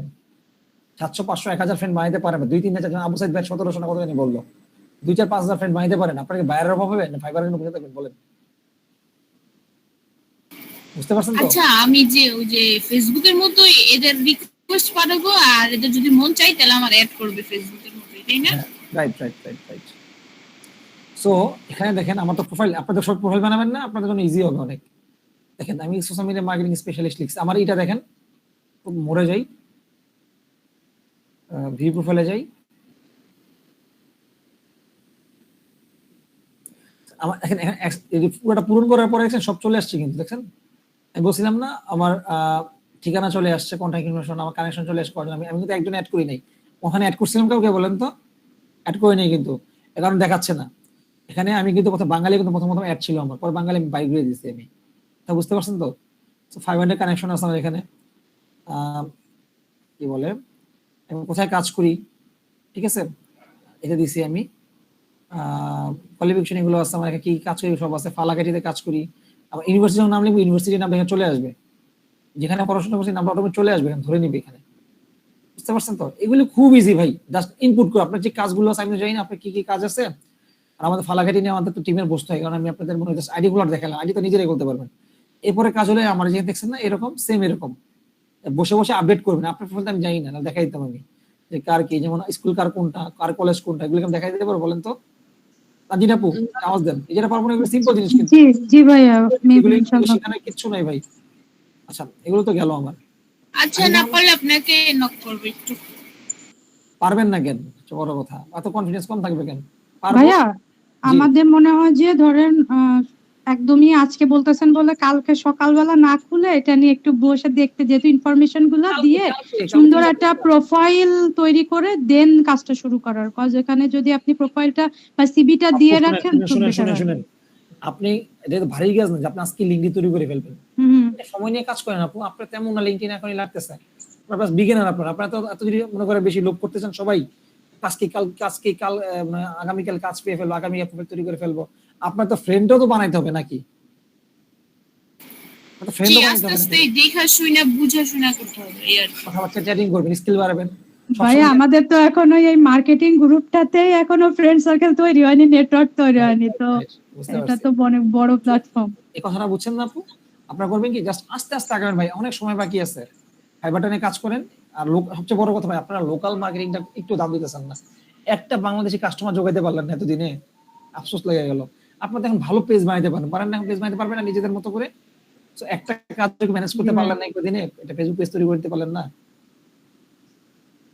700, 500, 1000 ফ্রেন্ড বানাইতে পারেন, 2-3 4 আবু সাইদ ভাই 1700 না কত জানি বললো, 2-4, 5000 ফ্রেন্ড বানাইতে পারেন, আপনাকে বাইরের অভাব হবে না ফাইবারের জন্য বুঝে থাকবেন, বলেন? বুঝতে পারছেন তো? আচ্ছা, আমি যে ওই যে ফেসবুকের মতো এদের রিকোয়েস্ট পাঠাবো, আর এদের যদি মন চাই তাহলে আমার অ্যাড করবে ফেসবুকের মতো, তাই না? রাইট। সো এখানে দেখেন আমার তো প্রোফাইল, আপনাদের সব প্রোফাইল বানাবেন না, আপনাদের জন্য ইজি হবে অনেক। দেখেন আমি সোশ্যাল মিডিয়া মার্কেটিং স্পেশালিস্ট লিখছি, আমার এটা দেখেন, মরে যাই, ভিউ প্রোফাইলে যাই, আমার দেখেন পুরোটা পূরণ করার পরে দেখেন সব চলে আসছে কিন্তু, দেখছেন? আমি বলছিলাম না আমার ঠিকানা চলে আসছে, কন্ট্যাক্ট ইনফরমেশন, আমার কানেকশন চলে আসছে, আমি কিন্তু একজন অ্যাড করি নাই, ওখানে অ্যাড করছিলাম কাউকে বলেন তো? অ্যাড করি নাই কিন্তু, কারণ দেখাচ্ছে না এখানে। আমি কিন্তু বাঙালি কিন্তু প্রথম অ্যাড ছিল আমার, পরে বাঙালি আমি বাইক দিয়ে দিচ্ছি আমি, তা বুঝতে পারছেন তো? 500 কানেকশন আছে আমার এখানে। কি বলে, আমি কোথায় কাজ করি, ঠিক আছে, এটা দিছি আমি। কোয়ালিফিকেশন এগুলো আছে, আমার এখানে কি কাজ করি সব আছে। ফালাকাঠিতে কাজ করি। আবার ইউনিভার্সিটির নাম লিখবো, ইউনিভার্সিটির নাম এখানে চলে আসবে, যেখানে পড়াশোনা করছি নামটা অটোমেটিক চলে আসবে, এখানে ধরে নিবে এখানে। বুঝতে পারছেন তো? এগুলো খুব ইজি ভাই, জাস্ট ইনপুট করে আপনার যে কাজগুলো আছে, আমি জানি না আপনার কি কি কাজ আছে। আর আমাদের ফালাকাঠি নিয়ে আমাদের তো টিমের বসতে হয়, কারণ আমি আপনাদের মনে জাস্ট আইডি গুলো দেখালাম, আইডি তো নিজেরাই করতে পারবেন। এরপরে কাজ হলে আমার যে দেখছেন না এরকম সেম এরকম বসে বসে আপডেট করবেন। আপনার প্রোফাইলটা আমি জানি না, দেখাই দিতাম আমি যে কার কি, যেমন স্কুল কার কোনটা, কার কলেজ কোনটা, এগুলো আমি দেখাই দিতে পারবো বলেন তো? তানজিন আপু আওয়াজ দেন, এই যেটা পারবো না, এগুলো সিম্পল জিনিস কিন্তু জি জি ভাইয়া, আপনি এগুলো ইনশাআল্লাহ। সেখানে কিচ্ছু নাই ভাই। আচ্ছা এগুলো তো গেল আমার। আচ্ছা, না পারলে আপনাকে নক করবে একটু। পারবেন না কেন? সবচেয়ে বড় কথা, এত কনফিডেন্স কম থাকবে কেন? পারবো। ভাইয়া জি। আমাদের মনে হয় যে ধরেন একদমই আজকে বলতেছেন বলে কালকে সকালবেলা না খুলে এটা নিয়ে একটু বসে দেখতে, যেহেতু ইনফরমেশন গুলো দিয়ে সুন্দর একটা প্রোফাইল তৈরি করে দেন কাজটা শুরু করার। কজ এখানে যদি আপনি প্রোফাইলটা বা সিভিটা দিয়ে রাখেন খুব শুনেন বেটার শুনেন হয়। শুনেন, আপনি এটা তো ভারী কাজ না যে আপনি আজকে লিঙ্কডইন তৈরি করে ফেলবেন। হুম সময় নিয়ে কাজ করেন আপু, আপনার তেমন না লিঙ্কডইন এখনই লাগতেছে। আপনার বিগিনার, আপনারা তো এত যদি মনে করে বেশি লোভ করতেছেন সবাই, কাল আগামীকাল কাজ পেয়ে ফেলবো, আগামী প্রোফাইল তৈরি করে ফেলবো। আপনার তো ফ্রেন্ডও তো বানাইতে হবে নাকি? জি, ফ্রেন্ডও বানাইতে আস্তে হবে আস্তে নাকি? দেখা শুনে বুঝা শুনা করতে হবে এই আর কি। কথাবার্তা চ্যাটিং করবেন, স্কিল বাড়াবেন। ভাইয়া আমাদের তো এখনো এই মার্কেটিং গ্রুপটাতেই এখনো ফ্রেন্ড সার্কেল তৈরি হয়নি, নেটওয়ার্ক তৈরি হয়নি, তো বুঝতে এটা পারছি। তো অনেক বড় প্ল্যাটফর্ম। এই কথাটা বুঝছেন না আপু? আপনারা করবেন কি, জাস্ট আস্তে আস্তে আগাবেন ভাই, অনেক সময় বাকি আছে। ফাইবারটা নিয়ে কাজ করেন। আর সবচেয়ে বড় কথা ভাই, আপনারা লোকাল মার্কেটিংটা একটু দাম দিতেছেন না। একটা বাংলাদেশি কাস্টমার জোগাইতে পারলেন না এতদিনে, আফসোস লেগে গেল। আপনারা এখন ভালো পেজ বানাইতে পারেন না? এখন পেজ বানাইতে পারবেন না নিজেদের মতো করে? তো একটা কাজ ম্যানেজ করতে পারলেন না একদিনে, এটা ফেসবুক পেজ তৈরি করতে পারলেন না?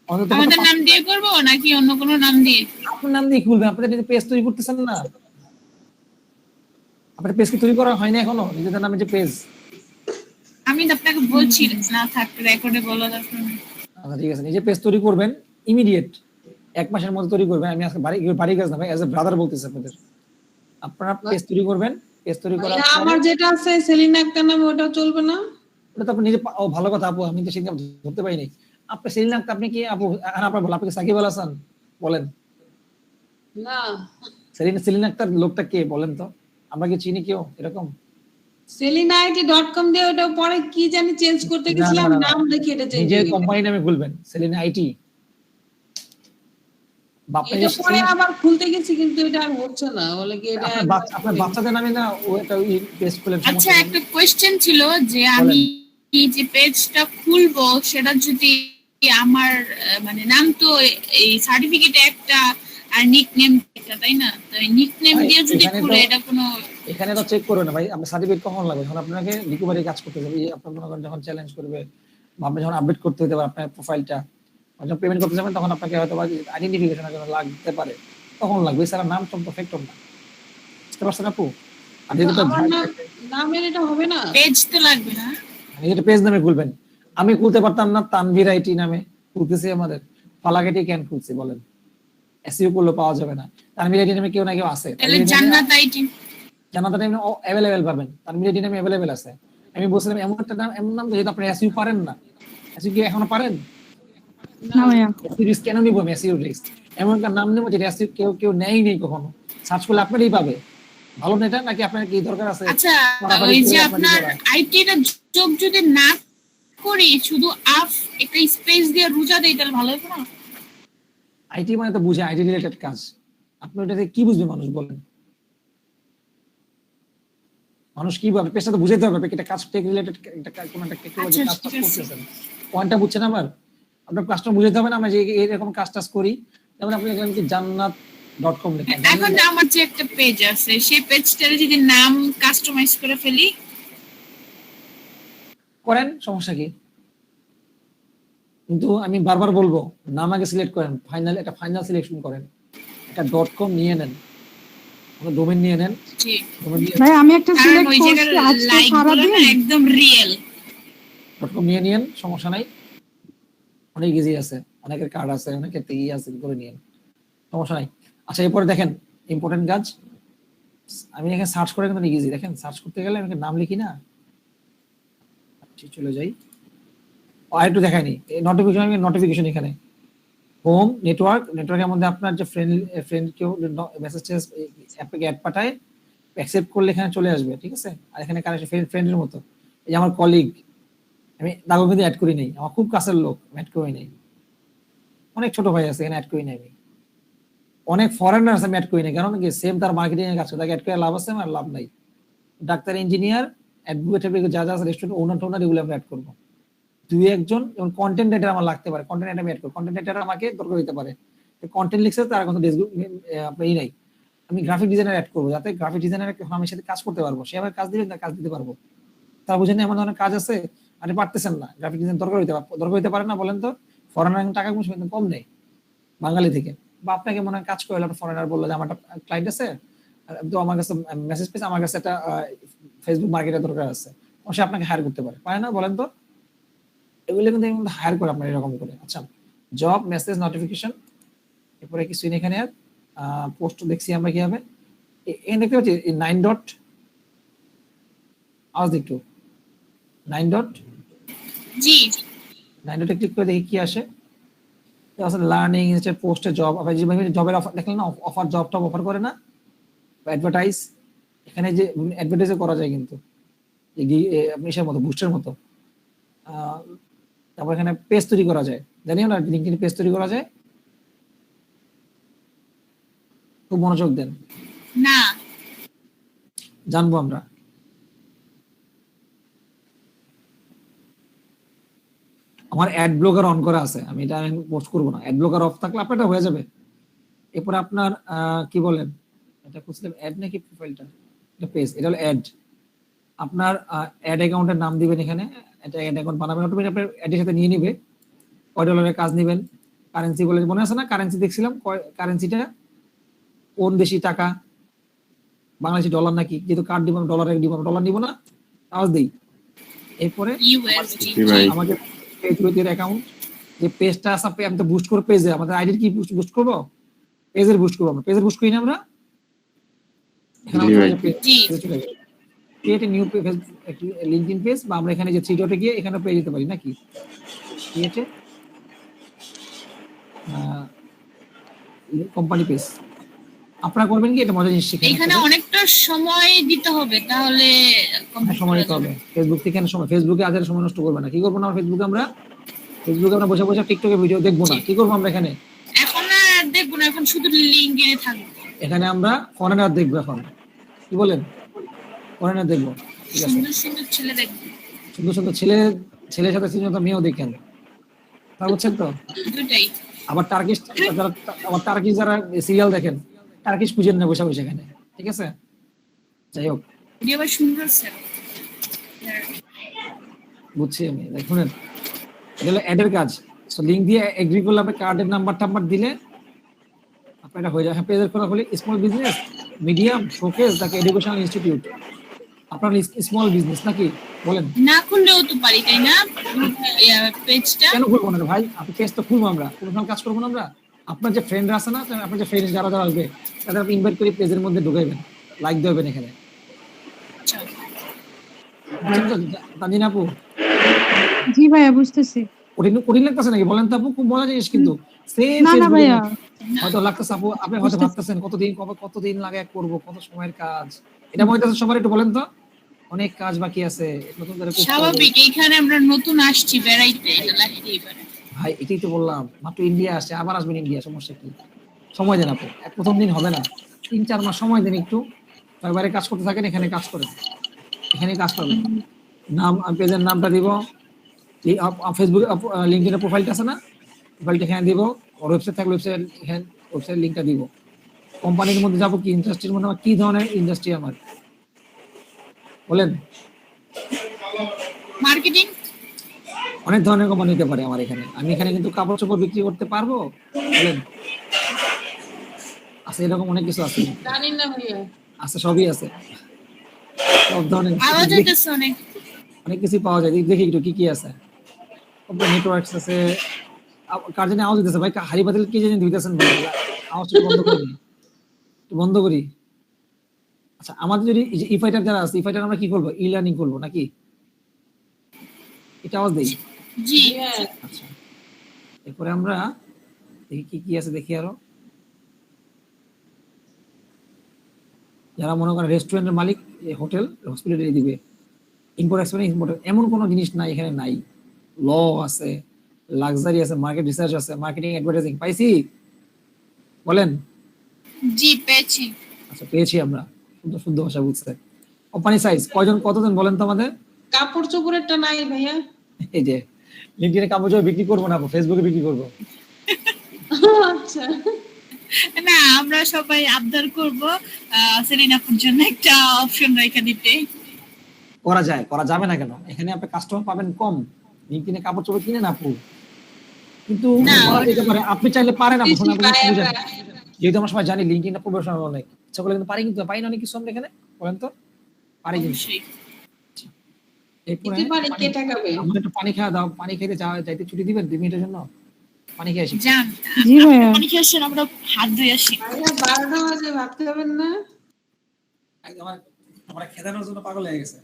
অন্তত আমাদের নাম দিয়ে করবো নাকি অন্য কোনো নাম দিয়ে? আপনার নাম দিয়ে খুলবেন, আপনাদের নিজের পেজ তৈরি করতেছেন না? আপনার পেজ কি তৈরি করা হয়নি এখনো, নিজেদের নামে যে পেজ? আমি তো আপনাকে বলছি না, থাক রেকর্ডে বলা দরকার নেই। আচ্ছা ঠিক আছে, নিজে পেজ তৈরি করবেন ইমিডিয়েট, 1 মাসের মধ্যে তৈরি করবেন। আমি আজকে বাড়ি কাজ না ভাই, এজ এ ব্রাদার বলতেছি আপনাদের। আপনারা পেজ তৈরি করবেন, পেজ তৈরি করার ভাইয়া, আমার যেটা আছে সেলিনা একটা নামে, ওটা চলবে না? ওটা তো আপনি নিজে ও ভালো কথা আপু, আমি তো সেদিন ধরতে পারিনি। আপনি সেলিনা আক্তার, আপনি কি আপু আপনার বল, আপনি কি সাকিব আল হাসান বলেন? না, সেলিনা আক্তার লোকটা কে বলেন তো? আমরা কি চিনি কেউ এরকম? selinait.com দিয়ে ওটা পরে কি জানি চেঞ্জ করতে না, গেছিলাম, না, না, নাম দেখে এটা চেঞ্জ নিজের হয়ে গেছে। কোম্পানি নামে খুলবেন, সেলিনা আইটি। বাপরে এটা পরে আবার খুলতে গেছি কিন্তু এটা আর হচ্ছে না, বলে কি এটা আপনার বাচ্চাদের নামে না ও একটা পেজ খুলে আচ্ছা, সমস্যা একটা কোয়েশ্চেন ছিল যে আমি যে পেজটা খুলবো সেটা যদি আমার মানে নাম তো এই সার্টিফিকেটে একটা আর নিকনেম একটা, তাই না? তো এই নিকনেম দিয়ে যদি খুলে এটা কোনো এখানে তো চেক করবে না ভাই, আপনার সার্টিফিকেট কখন লাগবে? যখন আপনাকে রিকভারি কাজ করতে যাবে, আপনার মনে করেন যখন চ্যালেঞ্জ করবে বা আপনি যখন আপডেট করতে হতে পারে আপনার প্রোফাইলটা, যখন পেমেন্ট করতে যাবেন তখন আপনাকে হয়তো আইডেন্টিফিকেশনের জন্য লাগতে পারে, তখন লাগবে। এছাড়া নাম তো পারফেক্ট না। বুঝতে পারছেন আপু? আর যেটা আমার নামের এটা হবে না, পেজ তো লাগবে না। যেটা পেজ নামে খুলবেন, আমি খুলতে পারতাম না তানভীর আইটি নামে, খুলতেছি আমাদের ফালাকাটি কেন খুলছি বলেন? এসইও করলে পাওয়া যাবে না। তানভীর আইটি নামে কেউ না কেউ আছে, তাহলে জান্নাত আইটি, জানাতে টাইম অ্যাভেলেবেল পাবেন, তানভীর আইটি নামে অ্যাভেলেবেল আছে। আমি বলছিলাম এমন একটা নাম, এমন নাম যেহেতু আপনি এসইও পারেন না, এসইও কি এখনো পারেন? না ভাইয়া, এসইও রিস্ক কেন নিব আমি? এসইও রিস্ক এমন একটা নাম নেবো যেটা এসইও কেউ নেয়ই নেই কখনো, সার্চ করলে আপনারই পাবে। ভালো না এটা? নাকি আপনার কি দরকার আছে আচ্ছা ওই যে আপনার আইটিটা যোগ যদি না করি, শুধু আফ একটা স্পেস দিয়ে রুজা দেই, তাহলে ভালো হবে না? আইটি মানে তো বুঝে আইটি রিলেটেড কাজ, আপনি ওটাতে কি বুঝবে মানুষ বলেন? মানুষ কি ভাবে? পেশা তো বুঝাইতে হবে এটা কাজ টেক রিলেটেড, একটা কোন একটা টেকনোলজি কাজ করতেছেন, পয়েন্টটা বুঝছেন আমার? আপনার কাস্টমার বুঝাইতে হবে না আমরা যে এরকম কাজ করি। যেমন আপনি লিখলেন কি জান্নাত.com লেখা, এখন আমার যে একটা পেজ আছে সেই পেজটার যদি নাম কাস্টমাইজ করে ফেলি, করেন, সমস্যা কি? কিন্তু আমি বারবার বলবো নাম আগে সিলেক্ট করেন, একটা ফাইনাল সিলেকশন করেন, একটা .com নিয়ে নেন, ডোমেন নিয়ে নেন। ভাই আমি একটা কারণ সিলেক্ট ওই জায়গার করছি আজকে লাইক গুলো সারাদিন। না একদম রিয়েল। .com নিয়ে নিয়েন, সমস্যা নাই, অনেক ইজি আছে, অনেকের কার্ড আছে, অনেকের ই আছে, করে নিয়েন, সমস্যা নাই। আচ্ছা এরপরে দেখেন ইম্পর্টেন্ট কাজ, আমি এখানে সার্চ করে কিন্তু ইজি, দেখেন সার্চ করতে গেলে আমি নাম লিখি না, চলে যাই, আর একটু দেখায়নি নোটিফিকেশন, এখানে হোম নেটওয়ার্কের মধ্যে আপনার যে ফ্রেন্ড কেউ মেসেজ অ্যাপে অ্যাড পাঠায়, অ্যাকসেপ্ট করলে এখানে চলে আসবে, ঠিক আছে। আর এখানে কানেকশন ফ্রেন্ডের মতো, এই যে আমার কলিগ, আমি তাকে কিন্তু অ্যাড করি নাই, আমার খুব কাছের লোক, অ্যাড করি নাই। অনেক ছোট ভাই আছে এখানে, অ্যাড করি নাই আমি। অনেক ফরেনার আছে, আমি অ্যাড করি নাই, কারণ কি সেম তার মার্কেটিং এর কাজ করে, তাকে অ্যাড করে লাভ আছে আমার, লাভ নাই। ডাক্তার, ইঞ্জিনিয়ার, অ্যাডভোকেট, যা যা আছে, রেস্টুরেন্ট ওনার টোনার, এগুলো আমি অ্যাড করবো। দুই একজন যেমন কন্টেন্ট রাইটার আমার লাগতে পারে, কন্টেন্ট রাইটার আমি অ্যাড করব, কন্টেন্ট রাইটার আমাকে দরকার হতে পারে, কন্টেন্ট লিখছে তার কোনো আপনার নাই। আমি গ্রাফিক ডিজাইনার অ্যাড করবো, যাতে গ্রাফিক ডিজাইনার আমার সাথে কাজ করতে পারবো, সে আমার কাজ দিবেন, তার কাজ দিতে পারবো। তার বুঝেন এমন ধরনের কাজ আছে আপনি পারতেছেন না, গ্রাফিক ডিজাইন দরকার হতে পারে না, বলেন তো। ফরেনার টাকা কম নেই বাঙালি থেকে, বা আপনাকে মনে হয় কাজ করলে আপনার ফরেনার বললো যে আমার একটা ক্লায়েন্ট আছে, তো আমার কাছে মেসেজ পেয়েছে, আমার কাছে একটা ফেসবুক মার্কেটের দরকার আছে, সে আপনাকে হায়ার করতে পারে না, বলেন তো। এগুলো কিন্তু হায়ার করে আপনার এরকম করে। আচ্ছা, জব মেসেজ নোটিফিকেশন, এরপরে কিছু এখানে পোস্ট দেখছি আমরা কিভাবে, এখানে দেখতে পাচ্ছি 9 ডট, আওয়াজ একটু 9 ডট, জি 9 ডটে ক্লিক করে দেখি কি আসে। লার্নিং, পোস্টে জব, জবের অফার দেখলেন না, অফার জব টব অফার করে না, অ্যাডভার্টাইজ, এখানে যে অ্যাডভার্টাইজও করা যায় কিন্তু আপনি এসের মতো, বুস্টের মতো। তারপর এখানে পেজ তৈরি করা যায়, জানিও না, লিঙ্কডইন পেজ তৈরি করা যায়। খুব মনোযোগ দেন, না জানবো আমরা। আমার অ্যাড ব্লকার অন করা আছে, আমি এটা পোস্ট করবো না, অ্যাড ব্লকার অফ থাকলে আপনার এটা হয়ে যাবে। এরপরে আপনার কি বলেন, এটা খুঁজছিলাম অ্যাড নাকি প্রোফাইলটা, এটা পেজ, এটা হলো অ্যাড। আপনার অ্যাড অ্যাকাউন্টের নাম দিবেন এখানে, এটা অ্যাড অ্যাকাউন্ট বানাবেন, অটোমেটিক আপনার অ্যাডের সাথে নিয়ে নিবে। কয় ডলারের কাজ নেবেন, কারেন্সি বলে মনে আছে না, কারেন্সি দেখছিলাম, কারেন্সিটা কোন বেশি টাকা, বাংলাদেশি ডলার নাকি, যেহেতু কার্ড দিব ডলার নিব না, আওয়াজ দেই। এরপরে ইউএসডি আমাদের পেজ অ্যাকাউন্ট, যে পেজটা আছে আমি তো বুস্ট করব, পেজে আমাদের আইডির কি বুস্ট করব, পেজের বুস্ট করব আমরা, পেজের বুস্ট করি না আমরা, এখানে create a new page, LinkedIn page, বা আমরা এখানে যে 3 ডটে গিয়ে এখানে পেয়ে যেতে পারি নাকি, ক্রিয়েট কোম্পানি পেজ। আপনারা করবেন কি, এটা মজা জিনিস শিখেন, এখানে অনেকটা সময় দিতে হবে, তাহলে সময় দিতে হবে। ফেসবুক থেকে সময়, ফেসবুকে আজের সময় নষ্ট করবে না। কি করবো না ফেসবুকে আমরা বসে বসে টিকটকে ভিডিও দেখবো না, কি করবো আমরা এখানে, এখন আর দেখবো না, এখন শুধু লিংকডইনে থাকবো, এখানে আমরা ফরেনার দেখবো। এখন কি বলেন, ফরেনার দেখবো, ঠিক আছে, সুন্দর সুন্দর ছেলে দেখবো, সুন্দর সুন্দর ছেলের সাথে সুন্দর মেয়েও দেখেন, তা বুঝছেন তো। দুটাই। আবার টার্কিশ যারা সিরিয়াল দেখেন, টার্কিশ খুঁজেন না বসে বসে এখানে, ঠিক আছে। যাই হোক, ভিডিও আবার সুন্দর ছেলে, বুঝছি আমি, শুনেন, এটা হলো অ্যাডের কাজ। সো লিংক দিয়ে এগ্রি করলে আপনি কার্ডের নাম্বার দিলে আপনার এটা হয়ে যায়। হ্যাঁ, পেজের খোলা হলে স্মল বিজনেস, মিডিয়াম, শোকেস, নাকি এডুকেশনাল ইনস্টিটিউট, আপনার স্মল বিজনেস নাকি, বলেন। না খুললেও তো পারি, তাই না, পেজটা কেন খুলবো না ভাই, আপনি পেজ তো খুলবো আমরা, কোনো সময় কাজ করবো না আমরা। আপনার যে ফ্রেন্ডরা আছে না, আপনার যে ফ্রেন্ড যারা আসবে তাদের আপনি ইনভাইট করে পেজের মধ্যে ঢুকাইবেন, লাইক দেবেন এখানে, তানজিন আপু। জি ভাইয়া, বুঝতেছি। কঠিন লাগতেছে নাকি, বলেন তো আপু, খুব মজা জিনিস কিন্তু। সেম না না ভাইয়া, হয়তো লাগতেছে আপু, আপনি হয়তো ভাবতেছেন কতদিন লাগে করব, কত সময়ের কাজ, এটা মনে হচ্ছে সবার, একটু বলেন তো, অনেক কাজ বাকি আছে, নতুন করে স্বাভাবিক, এইখানে আমরা নতুন আসছি বেড়াইতে, এটা লাগতেই পারে ভাই। এটাই তো বললাম, মাত্র ইন্ডিয়া আসছে, আবার আসবেন ইন্ডিয়া, সমস্যা কি, সময় দেন আপু, প্রথম দিন হবে না, 3-4 মাস সময় দেন একটু, বাইরে কাজ করতে থাকেন, এখানে কাজ করেন, এখানে কাজ করবেন। নাম, পেজের নামটা দিব, ফেসবুক লিংকডইনের প্রোফাইলটা আছে না, প্রোফাইলটা এখানে দিব, ওয়েবসাইট থাকলে ওয়েবসাইট লিংকটা দিব। কোম্পানির মধ্যে যাবো, কি ইন্ডাস্ট্রির মধ্যে, কি ধরনের ইন্ডাস্ট্রি আমার, বলেন। মার্কেটিং, অনেক ধরনের কোম্পানি নিতে পারে আমার এখানে, আমি এখানে কিন্তু কাপড় চোপড় বিক্রি করতে পারবো, বলেন। আছে এরকম অনেক কিছু আছে, জানি না ভাইয়া, আছে, সবই আছে, সব ধরনের আওয়াজ হইতেছে অনেক কিছু পাওয়া যায়। দেখি একটু কি কি আছে, নেটওয়ার্কস আছে, কার জানি আওয়াজ দিতেছে ভাই, হারি বাতিল কি জানি দিতেছেন ভাই, আওয়াজটা বন্ধ করি। আচ্ছা, আমাদের যদি ই ফাইটার যারা আছে, ই ফাইটার আমরা কি করবো, ই লার্নিং করবো নাকি, এটা আওয়াজ দেই। জি আচ্ছা, এরপরে আমরা দেখি কি কি আছে, দেখি আরো। যারা মনে করেন রেস্টুরেন্টের মালিক, হোটেল হসপিটালিটি দিবে, ইম্পোর্ট এক্সপোর্ট ইম্পোর্ট, এমন কোনো জিনিস নাই এখানে নাই। ল আছে, লাক্সারি আছে, মার্কেট রিসার্চ আছে, মার্কেটিং অ্যাডভার্টাইজিং, পাইছি বলেন। জি পেয়েছি। আচ্ছা পেয়েছি আমরা, শুদ্ধ শুদ্ধ ভাষা বুঝছে। কোম্পানি সাইজ কয়জন কতজন বলেন তো আমাদের। কাপড় চোপড়েরটা নাই ভাইয়া। এই যে লিঙ্কডইনে কাপড় চোপড় বিক্রি করবো না, ফেসবুকে বিক্রি করবো। আচ্ছা না আমরা সবাই আবদার করব সেলিনাপুর জন্য একটা অপশন রেখে দিতে। করা যায়, করা যাবে না কেন? এখানে আপনি কাস্টমার পাবেন কম, লিঙ্কডইনে কাপড় চোপড় কিনে না আপু, কিন্তু না, করা যেতে পারে। আপনি চাইলে পারেন, আপনি বেশি পায়া বুঝেন। পায়া। যেহেতু আমরা সবাই জানি লিঙ্কডইনটা প্রফেশনাল অনেক, ইচ্ছা করলে কিন্তু পারি, কিন্তু পাই না অনেক কিছু আমরা এখানে, বলেন তো পারি কিন্তু। অবশ্যই। এরপরে দিতে পারি, কে টাকাবে? আমাদের একটু পানি খাওয়া দাও, পানি খেতে যাইতে ছুটি দিবেন 2 মিনিটের জন্য, পানি খেয়ে আসি। যান জি ভাইয়া। পানি খেয়ে আসেন, আমরা হাত ধুয়ে আসি। ভাইয়া 12টা বাজে, ভাবতে হবেন না? একদম আমরা খেদানোর জন্য পাগল হয়ে গেছে।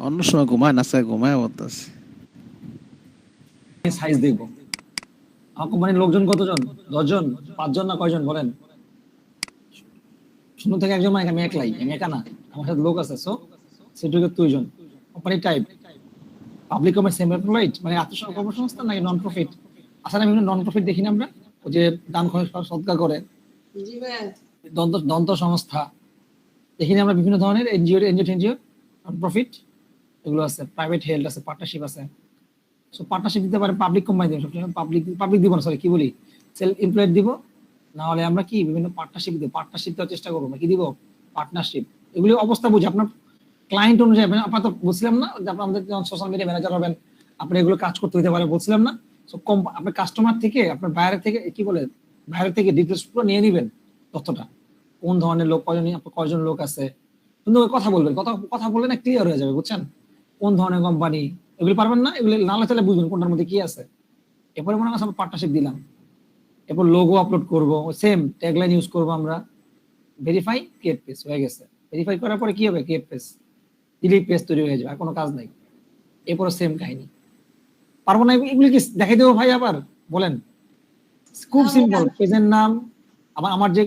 অন্য সময় ঘুমায় না, স্যার ঘুমায় বলতেছে। সাইজ দেখবো। আমার কোম্পানির লোকজন কতজন? 10 জন, 5 জন না কয়জন বলেন? 0 থেকে 1 জন, মানে আমি একলাই, আমি একা না, আমার সাথে লোক আছে। সো সেটুকু 2 জন। Company type public commerce, semi employed, মানে কর্মসংস্থান নাকি নন প্রফিট? আসলে বিভিন্ন নন প্রফিট দেখি না আমরা, ওই যে দান খরচ সদকা করে, জি ভাইয়া। দন্ত সংস্থা দেখি না আমরা, বিভিন্ন ধরনের এনজিও নন প্রফিট এগুলো আছে, প্রাইভেট হেলথ আছে, পার্টনারশিপ আছে। সো পার্টনারশিপ দিতে পারে পাবলিক কোম্পানি দেবে, সবসময় পাবলিক দিব না, সরি কি বলি, সেলফ এমপ্লয়েড দিব। না হলে আমরা কি বিভিন্ন পার্টনারশিপ দিব, পার্টনারশিপ দেওয়ার চেষ্টা করবো, কি দিব পার্টনারশিপ। এগুলি অবস্থা বুঝে আপনার ক্লায়েন্ট অনুযায়ী, আপনার তো বলছিলাম না যে আপনি আমাদের সোশ্যাল মিডিয়া ম্যানেজার হবেন, আপনি এগুলো কাজ করতে হতে পারে, বলছিলাম না। সো আপনার কাস্টমার থেকে, আপনার বাইরের থেকে কি বলে, বাইরের থেকে ডিটেলস পুরো নিয়ে নিবেন, তথ্যটা কোন ধরনের লোক, কয়জন লোক আছে, সুন্দর কথা বলবেন, কথা বললে না ক্লিয়ার হয়ে যাবে, বুঝছেন কোন ধরনের কোম্পানি। এগুলি পারবেন না, এগুলি নালে চালে বুঝবেন কোনটার মধ্যে কি আছে। এরপরে মনে হয় আমরা পার্টনারশিপ দিলাম, এরপর লোগো আপলোড করবো, সেম ট্যাগলাইন ইউজ করবো আমরা, ভেরিফাই ক্রিয়েট পেজ হয়ে গেছে। ভেরিফাই করার পরে কি হবে, ক্রিয়েট পেজ, ডিলিট পেজ তৈরি হয়ে যাবে, আর কোনো কাজ নাই। এরপরে সেম কাহিনী। পারবো না এগুলি কি দেখাই দেবো ভাই আবার, বলেন? খুব সিম্পল, পেজের নাম, আমার যে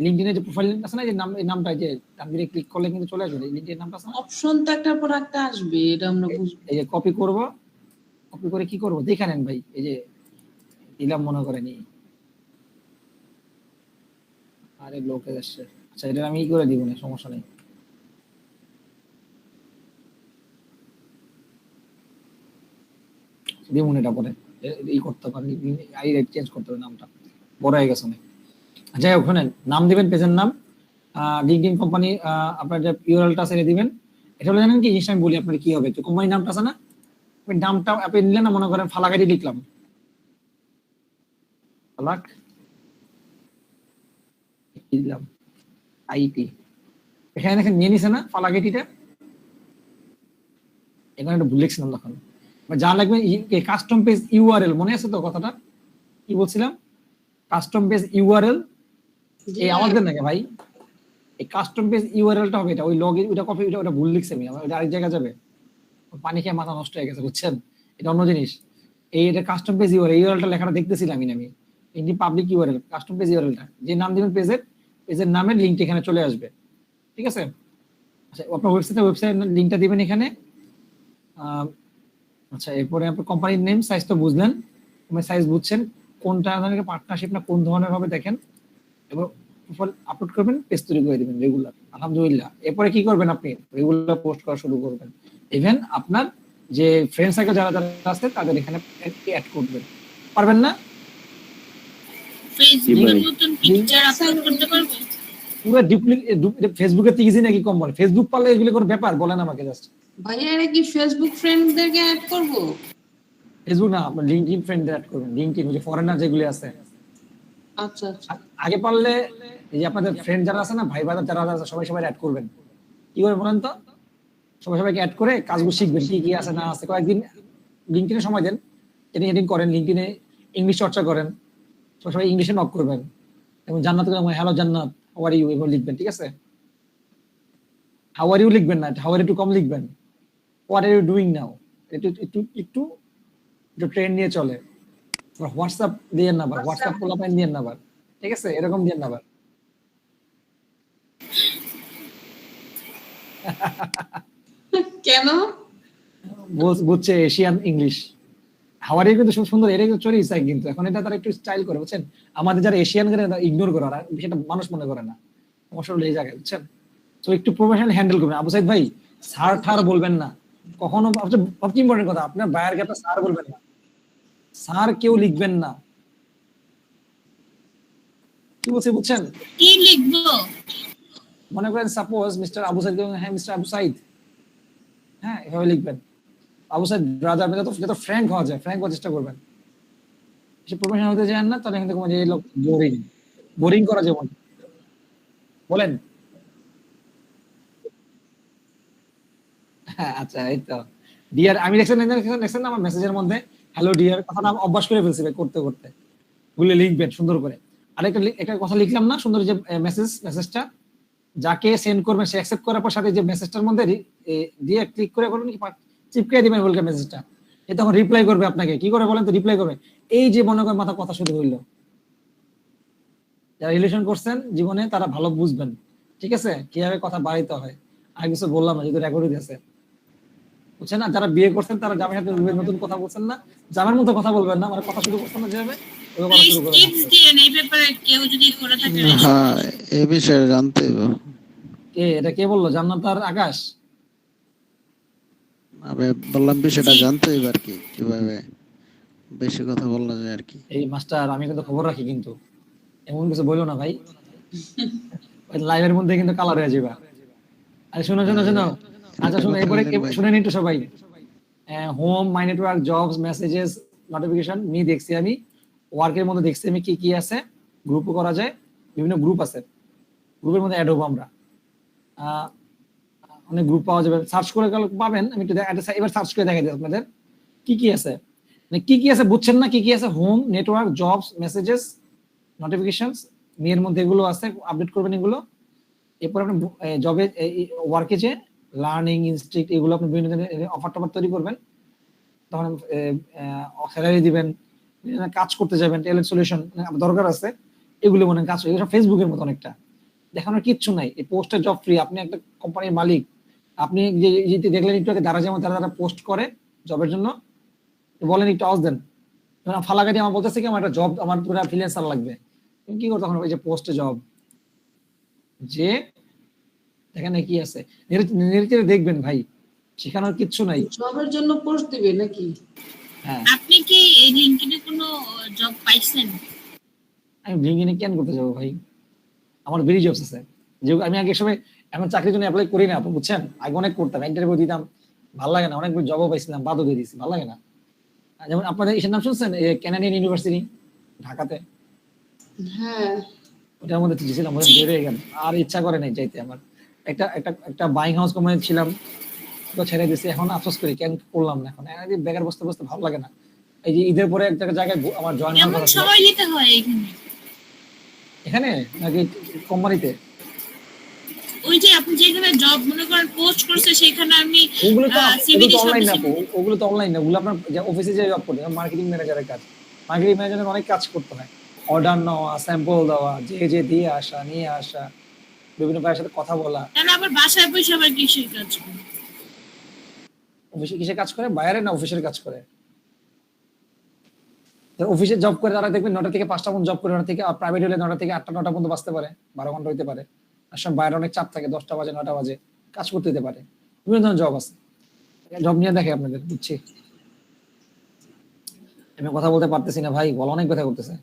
লিঙ্কডইনের যে প্রোফাইল আছে না, যে নাম, এই নামটা যে ডানদিকে ক্লিক করলে কিন্তু চলে আসবে লিঙ্কডইনের নামটা আছে না, অপশন তো একটার পর একটা আসবে, এটা আমরা বুঝবো। এই যে কপি করব, কপি করে কি করব দেখে নেন ভাই, এই যে দিলাম মনে করেনি, আরে লোকে আসছে। আচ্ছা এটা আমি করে দিব না, সমস্যা নেই। দিমুন এটা পরে এই করতে পারি, আই চেঞ্জ করতে হবে, নামটা বড় হয়ে গেছে অনেক। যাই হোক, শুনেন, নাম দিবেন, পেজের নাম, লিঙ্কডইন কোম্পানি, আপনার যে ইউআরএলটা আছে দিবেন। এটা হলো জানেন কি জিনিসটা আমি বলি আপনার, কি হবে, তো কোম্পানির নামটা আছে না, ওই নামটা আপনি নিলেন না, মনে করেন ফালাকাটি লিখলাম, ফালাক দিলাম আইটি, এখানে দেখেন নিয়ে নিছে না ফালাকাটিটা, এখানে একটা ভুল লিখছিলাম তখন। যা লাগবে কাস্টম পেজ ইউআরএল, মনে আছে তো কথাটা কি বলছিলাম, কাস্টম পেজ ইউআরএল, এই আমাদের নাকি ভাই, এই কাস্টম পেজ ইউআরএলটা হবে, এটা ওই লগইন, ওটা কপি, ওটা ভুল লিখছি আমি, ওটা আরেক জায়গায় যাবে, পানি খেয়ে মাথা নষ্ট হয়ে গেছে, বুঝছেন, এটা অন্য জিনিস। এটা কাস্টম পেজ ইউআরএলটা লেখাটা দেখতেছিলাম আমি, এটি পাবলিক ইউআরএল, কাস্টম পেজ ইউআরএলটা, যে নাম দিবেন পেজের নামের লিঙ্কটা এখানে চলে আসবে, ঠিক আছে। আচ্ছা আপনার ওয়েবসাইট লিঙ্কটা দিবেন এখানে। আচ্ছা এরপরে আপনার কোম্পানির নেম, সাইজ তো বুঝলেন, সাইজ বুঝছেন, কোনটা ধরনের পার্টনারশিপ না কোন ধরনের হবে দেখেন, এবং আপলোড করবেন, পেজ তৈরি করে দিবেন রেগুলার, আলহামদুলিল্লাহ। এরপরে কি করবেন, আপনি রেগুলার পোস্ট করা শুরু করবেন, ইভেন আপনার যে ফ্রেন্ড সার্কেল যারা যারা আছে তাদের এখানে অ্যাড করবেন, পারবেন না? ফেসবুকের মতন পিকচার আপলোড করতে পারবো? পুরো ফেসবুকে তো ইজি নাকি কম, বলে ফেসবুক পারলে এগুলো কোনো ব্যাপার, বলেন আমাকে জাস্ট। ভাইয়া এটা কি ফেসবুক ফ্রেন্ডদেরকে অ্যাড করব? ফেসবুক না, আপনার লিঙ্কডইন ফ্রেন্ডদের অ্যাড করবেন, লিঙ্কডইন যে ফরেনার যেগুলো আছে। আচ্ছা আচ্ছা। আগে পারলে এই যে আপনাদের ফ্রেন্ড যারা আছে না, ভাই ব্রাদার যারা আছে, সবাই অ্যাড করবেন। কি করে বলেন তো, সবাইকে অ্যাড করে কাজগুলো শিখবেন, কি কি আছে না আছে। কয়েকদিন লিঙ্কডইনে সময় দেন, এডিটিং করেন, লিঙ্কডইনে ইংলিশ চর্চা করেন, সবাই ইংলিশে নক করবেন, এবং জান্নাত হ্যালো জান্নাত হাউ আর ইউ এগুলো লিখবেন, ঠিক আছে। হাউ আর ইউ লিখবেন না, how are you to come লিখবেন, what are you doing now, একটু একটু একটু একটু ট্রেন নিয়ে চলে। হোয়াটসঅ্যাপ দিয়ে না, হোয়াটসঅ্যাপ পোলাপাইন দিয়ে না, ঠিক আছে, এরকম দিয়ে না। কেন? বুঝছে এশিয়ান ইংলিশ। হাওয়ারি কিন্তু খুব সুন্দর, এটা কিন্তু চরিস কিন্তু এখন এটা তারা একটু স্টাইল করে, বুঝছেন? আমাদের যারা এশিয়ান করে ইগনোর করে, আর সেটা মানুষ মনে করে না, সমস্যা হলো এই জায়গায়, বুঝছেন? তো একটু প্রফেশনাল হ্যান্ডেল করবেন। আবু সাইদ ভাই স্যার ঠার বলবেন না কখনো, সবচেয়ে ইম্পর্টেন্ট কথা, আপনার বায়ার কে স্যার বলবেন না, স্যার কেউ লিখবেন না। কি বলছি বুঝছেন? কি লিখবো? মনে করেন সাপোজ মিস্টার আবু সাইদ, হ্যাঁ মিস্টার আবু সাইদ, হ্যাঁ এভাবে লিখবেন। আবু সাইদ ব্রাদার, যত ফ্র্যাঙ্ক হওয়া যায় ফ্র্যাঙ্ক হওয়ার চেষ্টা করবেন। সে প্রফেশনাল হতে চান না, তাহলে কিন্তু এই লোক বোরিং, বোরিং করা যেমন বলেন। আচ্ছা, এই তো ডিয়ার, আমি দেখছেন না আমার মেসেজের মধ্যে হ্যালো ডিয়ার কথাটা অভ্যাস করে ফেলছি ভাই, করতে করতে ভুলে লিখবেন সুন্দর করে। আরেকটা একটা কথা লিখলাম না সুন্দর, যে মেসেজটা যাকে সেন্ড করবেন সে অ্যাকসেপ্ট করার পর সাথে যে মেসেজটার মধ্যে দিয়ে ক্লিক করে করবেন কি চিপকে দিবেন ওয়েলকাম মেসেজটা, এ তখন রিপ্লাই করবে আপনাকে। কি করে বলেন তো রিপ্লাই করবে? এই যে মনে করেন মাথা কথা শুরু হইলো, যারা রিলেশন করছেন জীবনে তারা ভালো বুঝবেন, ঠিক আছে, কিভাবে কথা বাড়াইতে হয়। আর কিছু বললাম না, যেহেতু রেকর্ড হইতেছে, বুঝছেন না? যারা বিয়ে করছেন তারা জামাই সাথে নতুন কথা বলছেন না, জামার মতো কথা বলবেন না, মানে কথা শুরু করছেন না যেভাবে ওই কথা শুরু করবেন। টিপস দিন এই ব্যাপারে, কেউ যদি করে থাকে। হ্যাঁ, এই বিষয়ে জানতে হবে। কে এটা কে বললো? জান্নাত আর আকাশ? আমি বললাম বিষয়টা জানতে হবে আর কি, কিভাবে বেশি কথা বলা যায় আর কি। এই মাস্টার আমি কিন্তু খবর রাখি, কিন্তু এমন কিছু বললো না ভাই, লাইভের মধ্যে কিন্তু কালার হয়ে যাবে। আরে শোনো শোনো শোনো, আচ্ছা শোনো, এরপরে শুনেন একটু সবাই। হোম, মাই নেটওয়ার্ক, জবস, মেসেজেস, নোটিফিকেশন, দেখছি আমি ওয়ার্কের মধ্যে, দেখছি আমি কি কি আছে, গ্রুপও করা যায়, বিভিন্ন গ্রুপ আছে, গ্রুপের মধ্যে অ্যাড হবো আমরা, অনেক গ্রুপ পাওয়া যাবে, সার্চ করে পাবেন। আমি একটু এবার সার্চ করে দেখাই দিই আপনাদের কি কি আছে, মানে কি কি আছে বুঝছেন না? কি কি আছে? Home, network, jobs, messages, notifications, মেয়ের মধ্যে এগুলো আছে, আপডেট করবেন এগুলো। এরপর আপনি জবে ওয়ার্কে যে লার্নিং ইনস্টিটিউট এগুলো আপনি বিভিন্ন ধরনের অফার টফার তৈরি করবেন, তখন স্যালারি দিবেন, কাজ করতে যাবেন, ট্যালেন্ট সলিউশন দরকার আছে, এগুলো মনে কাজ, এগুলো ফেসবুকের মতো অনেকটা, দেখানোর কিচ্ছু নাই। এই পোস্টে জব ফ্রি, আপনি একটা কোম্পানির মালিক, আপনি যে দেখলেন একটু আগে, যারা যেমন তারা পোস্ট করে জবের জন্য, বলেন একটু আওয়াজ দেন। ফালাকাটি আমার বলতেছে কি আমার একটা জব, আমার পুরো ফ্রিল্যান্সার লাগবে, তুমি কি করো তখন? ওই যে পোস্টে জব, যে দেখেন কি আছে, নেড়ে দেখবেন ভাই, শেখানোর কিচ্ছু নাই। জবের জন্য পোস্ট দিবে নাকি? হ্যাঁ, আপনি কি এই লিংকডইনে কোনো জব পাইছেন? আমি লিঙ্কডইনে কেন করতে যাবো ভাই? আমার ভেরি জবস আছে, যে আমি আগে সময় এখন চাকরির জন্য অ্যাপ্লাই করি না, আপনি বুঝছেন? আগে অনেক করতাম, ইন্টারভিউ দিতাম, ভালো লাগে না, অনেক জবও পাইছিলাম, বাদও দিয়ে দিয়েছি, ভালো লাগে না। যেমন আপনাদের এসের নাম শুনছেন, ক্যানাডিয়ান ইউনিভার্সিটি ঢাকাতে, হ্যাঁ, ওটার মধ্যে ছিলাম, বের হয়ে গেল, আর ইচ্ছা করে নাই যাইতে। আমার একটা একটা একটা বাইং হাউস কোম্পানি ছিলাম, তো ছেড়ে দিয়েছি, এখন আফসোস করি কেন করলাম না। এখন বেকার বসতে বসতে ভালো লাগে না। এই যে ঈদের পরে একটা জায়গায় আমার জয়েন কেমন হওয়ার সময় দিতে হয় এখানে? এখানে নাকি কোম্পানিতে? ওই যে আপনি যেখানে জব মনে করেন পোস্ট করছে সেখানে আমি ওগুলো তো সিভি অনলাইন না, ওগুলো তো অনলাইন না, ওগুলো আপনার অফিসে যে জব করতে, মার্কেটিং ম্যানেজারের কাজ। মার্কেটিং ম্যানেজারের অনেক কাজ করতে হয়, অর্ডার নেওয়া, স্যাম্পল দেওয়া, যে দিয়ে আসা, নিয়ে আসা, বিভিন্ন ভাইয়ের সাথে কথা বলা। তাহলে আবার বাসায় বসে আবার কিসের কাজ করে? অফিসে কিসে কাজ করে? বাইরে না অফিসের কাজ করে। অফিসে জব করে তারা দেখবেন 9টা থেকে 5টা পর্যন্ত জব করে, 9টা থেকে, প্রাইভেট হলে 9টা থেকে 8টা 9টা পর্যন্ত বাঁচতে পারে, 12 ঘন্টা হইতে পারে। আর সব বাইরে অনেক চাপ থাকে, 10টা বাজে 9টা বাজে কাজ করতে দিতে পারে। বিভিন্ন ধরনের জব আছে, জব নিয়ে দেখে আপনাদের, বুঝছি। আমি কথা বলতে পারতেছি না ভাই, বলা অনেক কথা করতেছে।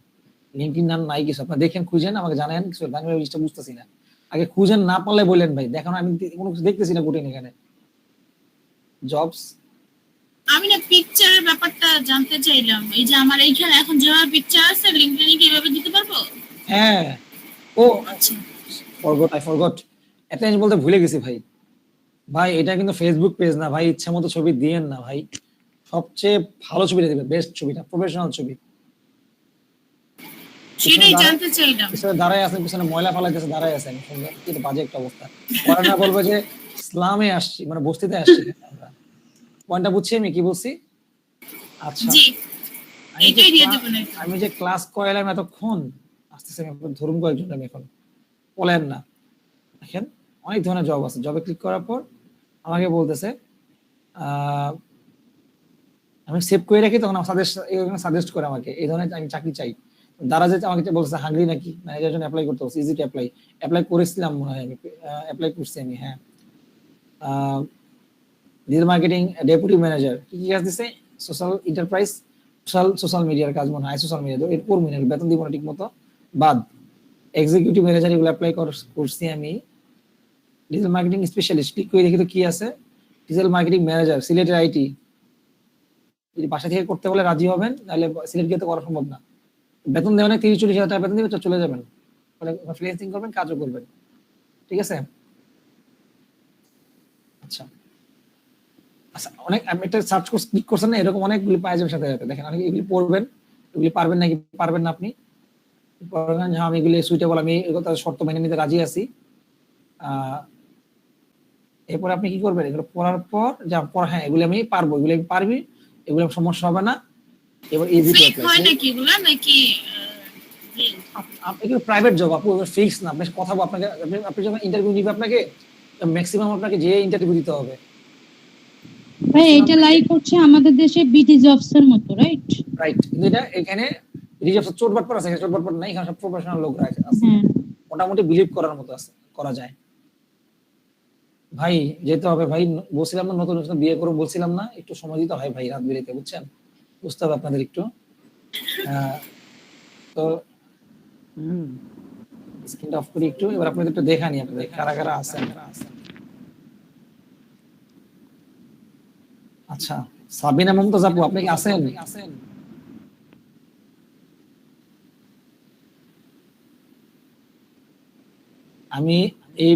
লিঙ্কডইন নাম নাই কিছু, আপনারা দেখেন, খুঁজেন, আমাকে জানেন কিছু, আমি জিনিসটা বুঝতেছি না। আগে খুঁজেন, না পারলে বললেন ভাই, দেখেন আমি কোনো কিছু দেখতেছি না কঠিন এখানে জবস। আমি না পিকচারের ব্যাপারটা জানতে চাইলাম, এই যে আমার এইখানে এখন যেভাবে পিকচার আছে লিংকডইনে কি এভাবে দিতে পারবো? হ্যাঁ, ও আচ্ছা, ফরগট একটা জিনিস বলতে ভুলে গেছি ভাই। ভাই এটা কিন্তু ফেসবুক পেজ না ভাই, ইচ্ছা মতো ছবি দিয়েন না ভাই, সবচেয়ে ভালো ছবিটা দিবেন, বেস্ট ছবিটা, প্রফেশনাল ছবি। সেটাই জানতে চাইলাম। পিছনে দাঁড়ায় আছেন, পিছনে ময়লা ফালাইতেছে, দাঁড়ায় আছেন, সুন্দর, কি বাজে একটা অবস্থা। পরে না বলবো যে ইসলামে আসছি, মানে বস্তিতে আসছি আমরা। পয়েন্টটা বুঝছি আমি কি বলছি? আচ্ছা, জি আমি যে এইটাই দিয়ে ক্লা- দেবেন আমি যে ক্লাস করালাম এতক্ষণ, আস্তে আস্তে আমি ধরুন কয়েকজন আমি এখন বলেন না। দেখেন অনেক ধরনের জব আছে, জবে ক্লিক করার পর আমাকে বলতেছে আমি সেভ করে রাখি, তখন সাজেস্ট করে আমাকে এই ধরনের আমি চাকরি চাই। তারা যে আমাকে বলছে হাঙ্গরি নাকি ম্যানেজার জন্য অ্যাপ্লাই করতে বলছে, ইজি টু অ্যাপ্লাই করেছিলাম মনে হয়, আমি অ্যাপ্লাই করছি আমি। হ্যাঁ, ডিজিটাল মার্কেটিং ডেপুটি ম্যানেজার, কি কি কাজ দিছে? সোশ্যাল এন্টারপ্রাইজ, সোশ্যাল মিডিয়ার কাজ মনে হয়, সোশ্যাল মিডিয়া এর করবো না, বেতন দিব না ঠিক মতো, বাদ। এক্সিকিউটিভ ম্যানেজার এগুলো অ্যাপ্লাই করছি আমি। ডিজিটাল মার্কেটিং স্পেশালিস্ট ক্লিক করে দেখি তো কি আছে, ডিজিটাল মার্কেটিং ম্যানেজার সিলেটের আইটি। যদি বাসা থেকে করতে বলে রাজি হবেন, তাহলে সিলেট গিয়ে তো করা সম্ভব না। বেতন দেবেন 30-40 হাজার টাকা বেতন দিবে, তো চলে যাবেন, ফ্রিল্যান্সিং করবেন, কাজও করবেন, ঠিক আছে? আচ্ছা আচ্ছা, অনেক আমি একটা সার্চ কোর্স ক্লিক করছেন না, এরকম অনেকগুলি পাওয়া যাবে সাথে সাথে। দেখেন অনেকে এগুলি পড়বেন, এগুলি পারবেন নাকি পারবেন না আপনি, পারবেন না, আমি এগুলি সুইটেবল, আমি এগুলো তার শর্ত মেনে নিতে রাজি আছি। এরপর আপনি কি করবেন, এগুলো পড়ার পর যা পড়া, হ্যাঁ এগুলি আমি পারবো, এগুলি আমি পারবি, এগুলো সমস্যা হবে না। এবার ইজি টু ফেক হয় অ্যাপ্লাই। নাকি এগুলা নাকি আপনি কিন্তু প্রাইভেট জব, আপু ফিক্স না, আপনি কথা বলবো আপনাকে, আপনি যখন ইন্টারভিউ নিবে আপনাকে ম্যাক্সিমাম আপনাকে যে ইন্টারভিউ দিতে হবে। ভাই এটা লাইক হচ্ছে আমাদের দেশে বিডি জবস এর মতো, রাইট? রাইট, কিন্তু এটা এখানে রিজার্ভ চোটবাটপার আছে, এখানে চোটবাটপার নাই, এখানে সব প্রফেশনাল লোকরা আছে, হ্যাঁ। মোটামুটি বিলিভ করার মতো আছে, করা যায়। ভাই যেতে হবে ভাই, বলছিলাম না নতুন নতুন বিয়ে করবো, বলছিলাম না, একটু সময় দিতে হয় ভাই রাত বিরেতে, বুঝছেন? বুঝতে হবে আপনাদের একটু। তো স্ক্রিনটা অফ করি একটু, এবার আপনাদের একটু দেখা নিই আপনাদের কারা কারা আছেন। আচ্ছা, সাবিনা মুমতাজ আপু আপনি কি আছেন? আমি এই